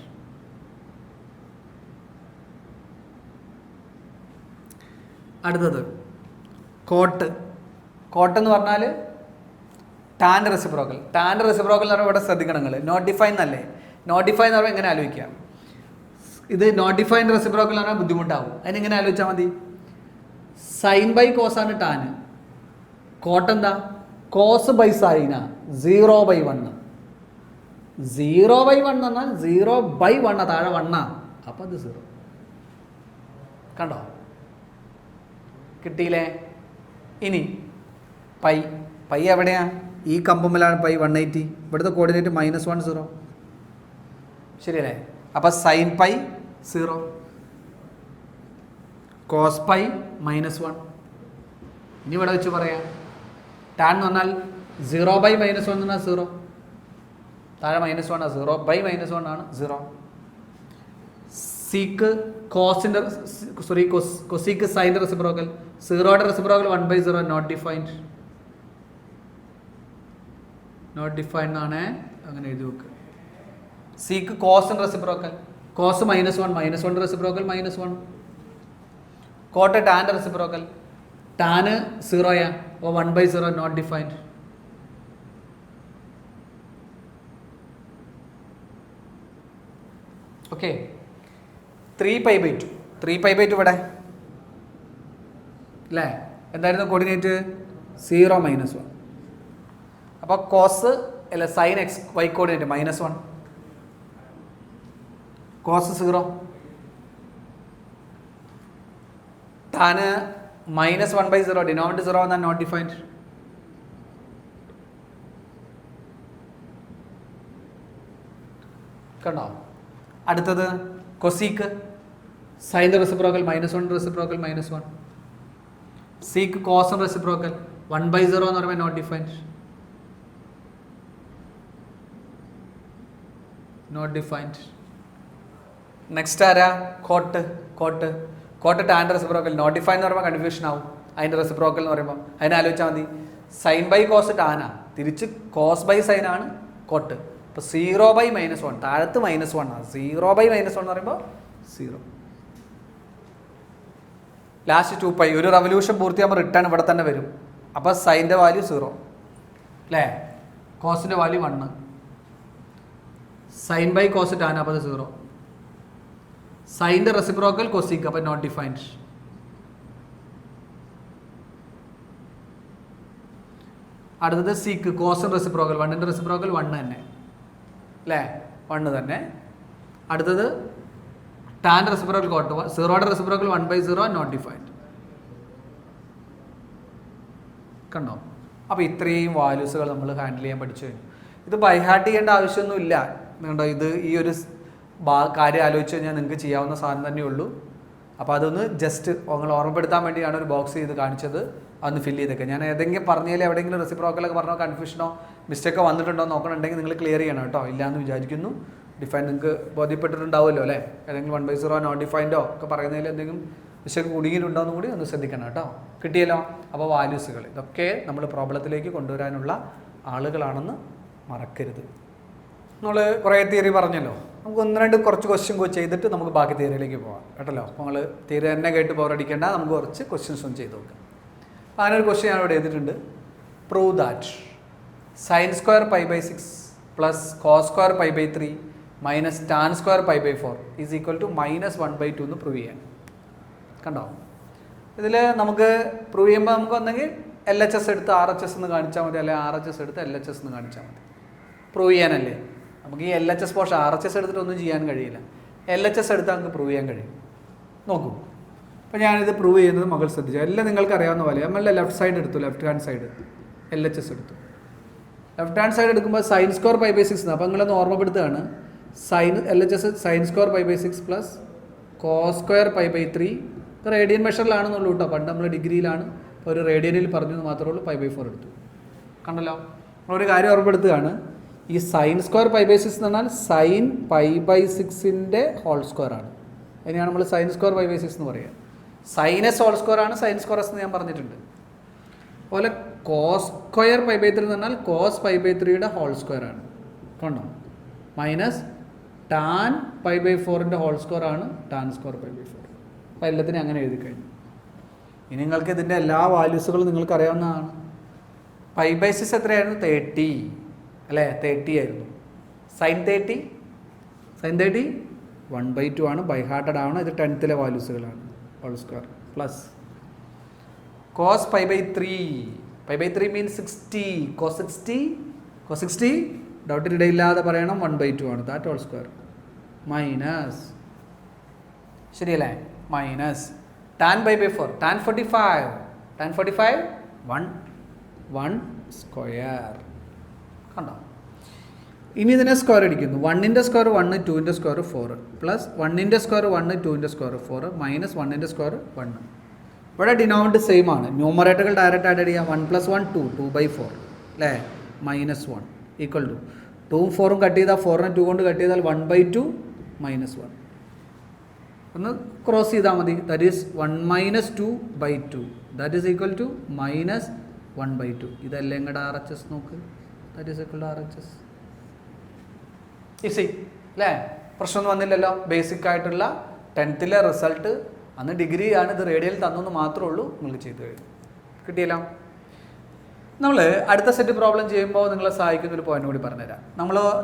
അടുത്തത് കോട്ട് എന്ന് പറഞ്ഞാൽ ടാൻ്റെ റെസിപ്രോക്കൽ എന്ന് പറഞ്ഞാൽ ഇവിടെ ശ്രദ്ധിക്കണം നിങ്ങൾ. നോട്ട് ഡിഫൈൻ എന്നല്ലേ? നോട്ട് ഡിഫൈൻ എന്ന് പറയുമ്പോൾ എങ്ങനെ ആലോചിക്കാം? ഇത് നോട്ട് ഡിഫൈൻഡ് റെസിപ്രോക്കൽ എന്ന് പറഞ്ഞാൽ ബുദ്ധിമുട്ടാവും. അതിനെങ്ങനെ ആലോചിച്ചാൽ മതി? സൈൻ ബൈ കോസാണ് ടാന്. കോട്ട് എന്താ? കോസ് ബൈ സൈനാ 0/1. 0/1 എന്നാൽ 0/1 താഴെ 1 അപ്പോൾ അത് 0. കണ്ടോ? കിട്ടിയില്ലേ? ഇനി പൈ എവിടെയാ? ഈ കമ്പുമ്മലാണ് പൈ 180. ഇവിടുത്തെ കോർഡിനേറ്റ് -10 ശരിയല്ലേ? അപ്പോൾ സൈൻ പൈ 0, കോസ് പൈ -1. ഇനി ഇവിടെ വെച്ച് പറയാം. ടാൻ എന്ന് പറഞ്ഞാൽ 0/-1 എന്ന് പറഞ്ഞാൽ 0. താഴെ -1 ആണ്. 0/-1 ആണ് 0. സീക്ക് കോസിൻ്റെ കൊസീക്ക് സൈൻ്റെ റെസിപ്രോക്കൽ 0യുടെ റെസിപ്രോക്കൽ 1/0 നോട്ട് ഡിഫൈൻഡ് ആണ്. അങ്ങനെ എഴുതി വെക്കുക. സീക്ക് കോസിൻ്റെ റെസിപ്രോക്കൽ കോസ് -1 റെസിപ്രോക്കൽ -1. കോട്ട് ടാൻ്റെ റെസിപ്രോക്കൽ ടാന് 0 അപ്പോൾ 1/0 നോട്ട് ഡിഫൈൻഡ്. ഓക്കെ. 3π/2 ഇവിടെ അല്ലേ? എന്തായിരുന്നു കോർഡിനേറ്റ്? 0 -1. അപ്പോൾ കോസ് അല്ല sine x y coordinate -1, cos 0, tan -1/0, denominator 0 എന്നാൽ നോട്ട് ഡിഫൈൻഡ്. കണ്ടോ? അടുത്തത് കൊസീക്ക് സൈൻ്റെ reciprocal -1 reciprocal -1, sec cos reciprocal 1/0 എന്ന് പറയുമ്പോൾ not defined. Not defined. Next ആരാ? Cot tan reciprocal not defined എന്ന് പറയുമ്പോൾ കൺഫ്യൂഷൻ ആവും. അതിൻ്റെ റെസിപ്രോക്കൽ എന്ന് പറയുമ്പോൾ അതിനെ ആലോചിച്ചാൽ മതി. സൈൻ ബൈ കോസ് ടാനാ, തിരിച്ച് കോസ് ബൈ സൈൻ ആണ് കോട്ട്. അപ്പോൾ 0/-1, താഴത്ത് -1 ആണ്. 0/-1 എന്ന് പറയുമ്പോൾ 0. ലാസ്റ്റ് 2π. ഒരു റവല്യൂഷൻ പൂർത്തിയാകുമ്പോൾ റിട്ടേൺ ഇവിടെ തന്നെ വരും. അപ്പോൾ സൈൻ്റെ വാല്യൂ 0 അല്ലേ? കോസിൻ്റെ value 1. Sine by cos tan അപ്പോൾ അത് 0. സൈൻ്റെ റെസിപ്രോക്കൽ കൊസീക്ക് അപ്പോൾ നോട്ട് ഡിഫൈൻഡ്. അടുത്തത് സീക്ക് കോസ് റെസിപ്രോക്കൽ 1ൻ്റെ റെസിപ്രോക്കൽ 1 തന്നെ അല്ലേ? 1 തന്നെ. അടുത്തത് ടാൻ റെസിപ്രോക്കൽ കോട്ട് 0യുടെ റെസിപ്രോക്കൽ 1/0 നോട്ട് ഡിഫൈൻഡ്. കണ്ടോ? അപ്പോൾ ഇത്രയും വാല്യൂസുകൾ നമ്മൾ ഹാൻഡിൽ ചെയ്യാൻ പഠിച്ചു കഴിഞ്ഞു. ഇത് ബൈഹാർട്ട് ചെയ്യേണ്ട ആവശ്യമൊന്നുമില്ല. കണ്ടോ? ഇത് ഈ ഒരു കാര്യം ആലോചിച്ച് കഴിഞ്ഞാൽ നിങ്ങൾക്ക് ചെയ്യാവുന്ന സാധനം തന്നെയുള്ളൂ. അപ്പോൾ അതൊന്ന് ജസ്റ്റ് നിങ്ങൾ ഓർമ്മപ്പെടുത്താൻ വേണ്ടിയാണ് ഒരു ബോക്സ് ചെയ്ത് കാണിച്ചത്. അതൊന്ന് ഫില്ല് ചെയ്തൊക്കെ ഞാൻ ഏതെങ്കിലും പറഞ്ഞതിൽ എവിടെയെങ്കിലും റെസിപ്രോക്കലൊക്കെ പറഞ്ഞോ കൺഫ്യൂഷനോ മിസ്റ്റേക്കോ വന്നിട്ടുണ്ടോ നോക്കണമെങ്കിൽ നിങ്ങൾ ക്ലിയർ ചെയ്യണം കേട്ടോ. ഇല്ലയെന്ന് വിചാരിക്കുന്നു. ഡിഫൈൻ നിങ്ങൾക്ക് ബോധ്യപ്പെട്ടിട്ടുണ്ടാവുമല്ലോ അല്ലേ? ഏതെങ്കിലും 1/0 നോട്ട് ഡിഫൈൻഡോ ഒക്കെ പറയുന്നതിൽ എന്തെങ്കിലും മിസ്റ്റേക്ക് കുടുങ്ങിയിട്ടുണ്ടോ എന്നും കൂടി ഒന്ന് ശ്രദ്ധിക്കണം കേട്ടോ. കിട്ടിയല്ലോ? അപ്പോൾ വാല്യൂസുകൾ ഇതൊക്കെ നമ്മൾ പ്രോബ്ലത്തിലേക്ക് കൊണ്ടുവരാനുള്ള ആളുകളാണെന്ന് മറക്കരുത്. നമ്മൾ കുറേ തിയറി പറഞ്ഞല്ലോ. നമുക്ക് 1-2 കുറച്ച് ക്വസ്റ്റ്യൻ ചെയ്തിട്ട് നമുക്ക് ബാക്കി തിയറിയിലേക്ക് പോകാം കേട്ടല്ലോ. അപ്പോൾ നമ്മൾ തിയറി തന്നെ കേട്ട് ബോറടിക്കേണ്ട. നമുക്ക് കുറച്ച് ക്വസ്റ്റ്യൻസ് ഒന്ന് ചെയ്ത് നോക്കാം. അപ്പോൾ അങ്ങനെ ഒരു ക്വസ്റ്റ്യൻ ഞാൻ ഇവിടെ എഴുതിയിട്ടുണ്ട്. Prove that sin² π/6 plus cos² π/3 minus tan² π/4 is equal to -1/2 എന്ന് പ്രൂവ് ചെയ്യാൻ. കണ്ടോ? ഇതിൽ നമുക്ക് പ്രൂവ് ചെയ്യുമ്പോൾ നമുക്ക് ഒന്നെങ്കിൽ LHS എടുത്ത് RHS എന്ന് കാണിച്ചാൽ മതി, അല്ലെങ്കിൽ RHS എടുത്ത് LHS എന്ന് കാണിച്ചാൽ മതി. പ്രൂവ് ചെയ്യാനല്ലേ? നമുക്ക് ഈ LHS പോർഷൻ RHS എടുത്തിട്ട് ഒന്നും ചെയ്യാൻ കഴിയില്ല. LHS എടുത്ത് നമുക്ക് പ്രൂവ് ചെയ്യാൻ കഴിയും. നോക്കൂ. അപ്പോൾ ഞാനിത് പ്രൂവ് ചെയ്യുന്നത് മകൾ ശ്രദ്ധിച്ചു. എല്ലാം നിങ്ങൾക്ക് അറിയാവുന്ന പോലെ നമ്മളുടെ ലെഫ്റ്റ് സൈഡ് എടുത്തു, ലെഫ്റ്റ് ഹാൻഡ് സൈഡ് LHS എടുത്തു. ലെഫ്റ്റ് ഹാൻഡ് സൈഡ് എടുക്കുമ്പോൾ sin² π/6 ആണ്. അപ്പോൾ നിങ്ങളൊന്ന് ഓർമ്മപ്പെടുത്തുകയാണ്. LHS sin² π/6 plus cos² π/3. ഇത് റേഡിയൻ മെഷറിലാണെന്നുള്ളൂ കേട്ടോ. പണ്ട് നമ്മൾ ഡിഗ്രിയിലാണ്, ഇപ്പോൾ ഒരു റേഡിയനിൽ പറഞ്ഞത് മാത്രമേ ഉള്ളൂ. π/4 എടുത്തു. കണ്ടല്ലോ? നമ്മളൊരു കാര്യം ഓർമ്മപ്പെടുത്തുകയാണ്. ഈ sin² π/6 എന്ന് പറഞ്ഞാൽ sin π/6ൻ്റെ ഹോൾ സ്ക്വയർ ആണ്. അതിനെയാണ് നമ്മൾ sin² π/6 എന്ന് പറയുക. sin s ഹോൾ സ്ക്വയർ ആണ് sin² എന്ന് ഞാൻ പറഞ്ഞിട്ടുണ്ട്. അതുപോലെ cos² π/3 എന്ന് പറഞ്ഞാൽ cos π/3യുടെ ഹോൾ സ്ക്വയർ ആണ്. കണ്ടോ? മൈനസ് tan π/4ൻ്റെ ഹോൾ സ്ക്വയർ ആണ് tan² π/4. അപ്പോൾ എല്ലാത്തിനും അങ്ങനെ എഴുതി കഴിഞ്ഞു. ഇനി നിങ്ങൾക്ക് ഇതിൻ്റെ എല്ലാ വാല്യൂസുകളും നിങ്ങൾക്ക് അറിയാവുന്നതാണ്. π/6 എത്രയായിരുന്നു? 30 അല്ലേ? 30 ആയിരുന്നു. sin 30 1/2 ആണ്. ബൈഹാർട്ടഡ് ആണ്. ഇത് 10th വാല്യൂസുകളാണ്. Whole square plus cos π/3 means 60. cos 60 ഡൗട്ടിനിടയില്ലാതെ പറയണം 1/2 ആണ്. ദാറ്റ് ഹോൾ സ്ക്വയർ മൈനസ്, ശരിയല്ലേ? Minus tan π/4 tan 45 1 square. കണ്ടോ? ഇനി ഇതിനെ സ്ക്വയർ അടിക്കുന്നു. 1ൻ്റെ സ്ക്വയർ 1, 2ൻ്റെ സ്ക്വയർ 4 പ്ലസ് 1ൻ്റെ സ്ക്വയർ 1, 2ൻ്റെ സ്ക്വയർ 4 മൈനസ് 1ൻ്റെ സ്ക്വയർ 1. ഇവിടെ ഡിനോമിനേറ്റർ സെയിം ആണ്. ന്യൂമറേറ്ററുകൾ ഡയറക്റ്റ് ആഡ് ചെയ്യാം. 1 + 1 2/4 അല്ലേ? -1 ഈക്വൽ ടു 2ഉം 4ഉം കട്ട് ചെയ്താൽ 4നെ 2 കൊണ്ട് കട്ട് ചെയ്താൽ 1/2 -1. ഒന്ന് ക്രോസ് ചെയ്താൽ മതി. That is 1 - 2/2 that is equal to -1/2. ഇതല്ലേ ഇങ്ങോട്ട് RHS നോക്ക്. That is equal to RHS. Easy അല്ലേ? പ്രശ്നമൊന്നും വന്നില്ലല്ലോ. ബേസിക് ആയിട്ടുള്ള 10th റിസൾട്ട് അന്ന് ഡിഗ്രി ആണ്. ഇത് റേഡിയൽ തന്നെന്ന് മാത്രമേ ഉള്ളൂ. നിങ്ങൾക്ക് ചെയ്ത് കഴിഞ്ഞു. കിട്ടിയല്ലോ? നമ്മൾ അടുത്ത സെറ്റ് പ്രോബ്ലം ചെയ്യുമ്പോൾ നിങ്ങളെ സഹായിക്കുന്ന ഒരു പോയിന്റ് കൂടി പറഞ്ഞുതരാം.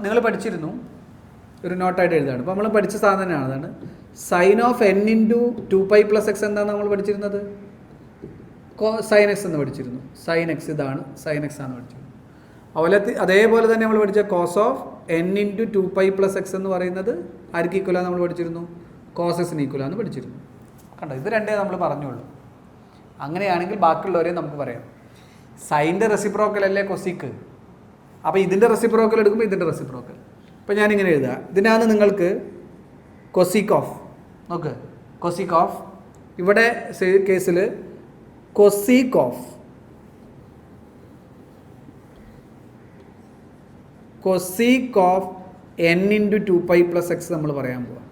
നിങ്ങൾ പഠിച്ചിരുന്നു, ഒരു നോട്ടായിട്ട് എഴുതാണ്. അപ്പോൾ നമ്മൾ പഠിച്ച സാധനം തന്നെയാണ്. അതാണ് sin of n × 2π + x എന്താണ് നമ്മൾ പഠിച്ചിരുന്നത്? സൈൻ എക്സ് എന്ന് പഠിച്ചിരുന്നു. സൈൻ എക്സ് ഇതാണ് സൈൻ എക്സ് ആണെന്ന് പഠിച്ചിരുന്നു. അതുപോലെ അതേപോലെ തന്നെ നമ്മൾ പഠിച്ച cos of n into 2π + x എന്ന് പറയുന്നത് ആർക്ക് ഈക്വലാന്ന് നമ്മൾ പഠിച്ചിരുന്നു? കോസ് എക്സിന് ഈക്വലാന്ന് പഠിച്ചിരുന്നു. കണ്ടോ, ഇത് രണ്ടേ നമ്മൾ പറഞ്ഞുള്ളൂ. അങ്ങനെയാണെങ്കിൽ ബാക്കിയുള്ളവരെ നമുക്ക് പറയാം. സൈൻ്റെ റെസിപ്രോക്കൽ അല്ലേ കൊസിക്ക്, അപ്പോൾ ഇതിൻ്റെ റെസിപ്രോക്കൽ എടുക്കുമ്പോൾ ഇതിൻ്റെ റെസിപ്രോക്കൽ. അപ്പോൾ ഞാനിങ്ങനെ എഴുതുക, ഇതിനാണ് നിങ്ങൾക്ക് കൊസിക്ക് ഓഫ്, നോക്ക് കൊസിക്ക് ഓഫ്, ഇവിടെ കേസിൽ cosec of n into 2π + x നമ്മൾ പറയാൻ പോവാം.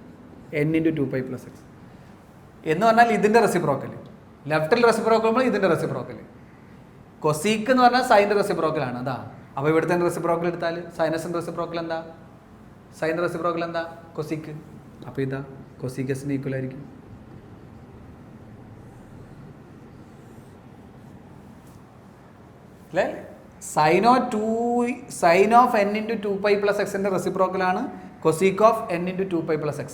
n ഇൻറ്റു 2π + x എന്ന് പറഞ്ഞാൽ ഇതിൻ്റെ റെസിപ്രോക്കൽ, ലെഫ്റ്റിൽ റെസിപ്രോക്കൽ ഇതിൻ്റെ റെസിപ്രോക്കൽ. കൊസീക്ക് എന്ന് പറഞ്ഞാൽ സൈൻ്റെ റെസിപ്രോക്കലാണ്. അതാ, അപ്പോൾ ഇവിടുത്തെ റെസിപ്രോക്കൽ എടുത്താൽ സൈനസിൻ്റെ റെസിപ്രോക്കൽ എന്താ? സൈൻ്റെ റെസിപ്രോക്കൽ എന്താ? കൊസീക്ക്. അപ്പോൾ ഇതാ കൊസീക്ക് എസിന് ഈക്വൽ ആയിരിക്കും. അല്ലേ? Sine of n into 2π + x ൻ്റെ റെസിപ്രോക്കലാണ് cosec of n into 2π + x.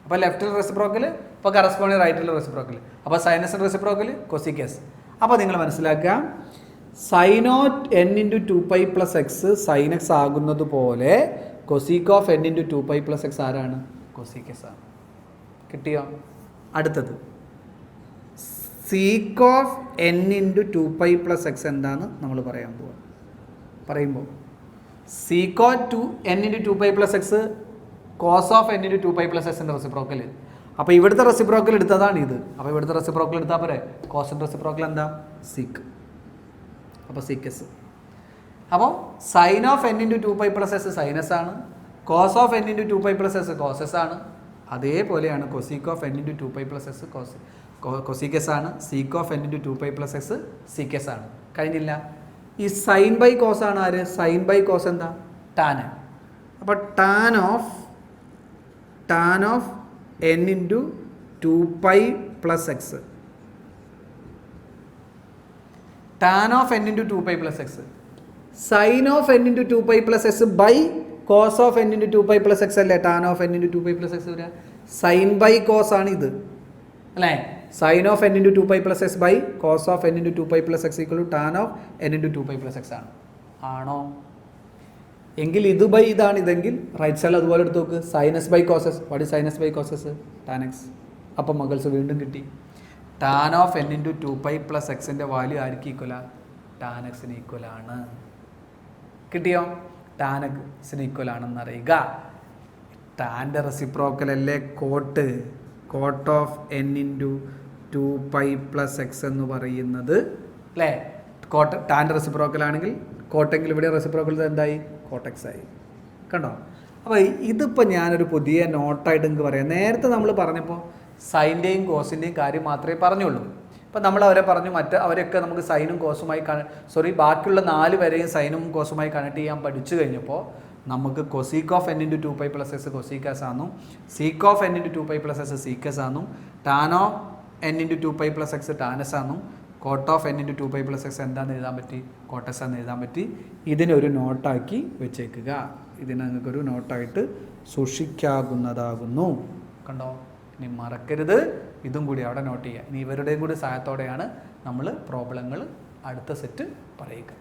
അപ്പോൾ ലെഫ്റ്റിൽ റെസിപ്രോക്കൽ, ഇപ്പോൾ കറസ്പോണ്ടിങ് റൈറ്റിലെ റെസിപ്രോക്കൽ. അപ്പോൾ സൈനസിൻ്റെ റെസിപ്രോക്കൽ കൊസീക്ക് എസ്. അപ്പോൾ നിങ്ങൾ മനസ്സിലാക്കുക, സൈനോട്ട് n into 2π + x sine x ആകുന്നത് പോലെ cosec of n into 2π + x ആരാണ്? കൊസീക്ക് എസ് ആണ്. കിട്ടിയോ? അടുത്തത് sec of n into 2π + x എന്താണെന്ന് നമ്മൾ പറയാൻ പോവാം. പറയുമ്പോൾ sec of n into 2π + x cos of n into 2π + x ൻ്റെ റെസിപ്രോക്കൽ. അപ്പോൾ ഇവിടുത്തെ റെസിപ്രോക്കൽ എടുത്തതാണ് ഇത്. അപ്പോൾ ഇവിടുത്തെ റെസിപ്രോക്കൽ എടുത്താൽ പോരെ? കോസിൻ്റെ റെസിപ്രോക്കൽ എന്താ? സീക്ക്. അപ്പോൾ സീക്ക് എസ്. അപ്പോൾ sine of n into 2π + x sine x ആണ്, cos of n into 2π + x cos x ആണ്. അതേപോലെയാണ് cosec of n into 2π + x cosec x ആണ്, sec of n into 2π + x sec x ആണ്. കഴിഞ്ഞില്ല. ഈ സൈൻ ബൈ കോസ് ആണ് ആര്? സൈൻ ബൈ കോസ് എന്താ? ടാൻ. അപ്പോൾ tan of n into 2π + x, tan of n into 2π + x, sine of n into 2π + x by cos of n into 2π + x അല്ലേ tan of n into 2π + x വരിക. Sine by cos ആണ് ഇത് അല്ലേ? Sine of n into 2π + x by cos of n into 2π + x equal to tan of n into 2π + x ആണ്. ആണോ? എങ്കിൽ ഇത് by ഇതാണ് ഇതെങ്കിൽ റൈറ്റ് സൈഡിൽ അതുപോലെ എടുത്ത് നോക്ക്. Sine x by cos x, what is sine x by cos x? Tan x. അപ്പം മകൾസ് വീണ്ടും കിട്ടി. Tan of n into 2π + x value ആർക്ക് ഈക്വലാണ്? ടാൻ എക്സിന് ഈക്വലാണ്. കിട്ടിയോ? ടാൻ എക്സിന് ഈക്വലാണെന്ന് അറിയുക. ടാൻ്റെ റെസിപ്രോക്കൽ അല്ലേ cot of n into 2π + x എന്ന് പറയുന്നത് അല്ലേ? ടാൻ്റെ റെസിപ്രോക്കൽ ആണെങ്കിൽ കോട്ടെങ്കിൽ ഇവിടെ റെസിപ്രോക്കൽ എന്തായി? കോട്ടെക്സ് ആയി. കണ്ടോ? അപ്പോൾ ഇതിപ്പോൾ ഞാനൊരു പുതിയ നോട്ടായിട്ട് നിങ്ങൾക്ക് പറയാം. നേരത്തെ നമ്മൾ പറഞ്ഞപ്പോൾ സൈൻ്റെയും കോസിൻ്റെയും കാര്യം മാത്രമേ പറഞ്ഞുള്ളൂ. ഇപ്പം നമ്മൾ അവരെ പറഞ്ഞു, അവരൊക്കെ നമുക്ക് സൈനും കോസുമായി ബാക്കിയുള്ള 4 പേരെയും സൈനും കോസുമായി കണക്ട് ചെയ്യാൻ പഠിച്ചു കഴിഞ്ഞപ്പോൾ നമുക്ക് cosec of n into 2π + x cosec x ആണെന്നും, sec of n into 2π + x sec x ആണെന്നും, tan of n into 2π + x tan x ആണെന്നും, cot of n into 2π + x എന്താണെന്ന് എഴുതാൻ പറ്റി? കോട്ടസ് എന്ന് എഴുതാൻ പറ്റി. ഇതിനൊരു നോട്ടാക്കി വെച്ചേക്കുക. ഇതിനെ നിങ്ങൾക്കൊരു നോട്ടായിട്ട് സൂക്ഷിക്കാവുന്നതാകുന്നു. കണ്ടോ? ഇനി മറക്കരുത്, ഇതും കൂടി അവിടെ നോട്ട് ചെയ്യുക. ഇനി ഇവരുടെയും കൂടി സഹായത്തോടെയാണ് നമ്മൾ പ്രോബ്ലങ്ങൾ അടുത്ത സെറ്റ് പറയുക.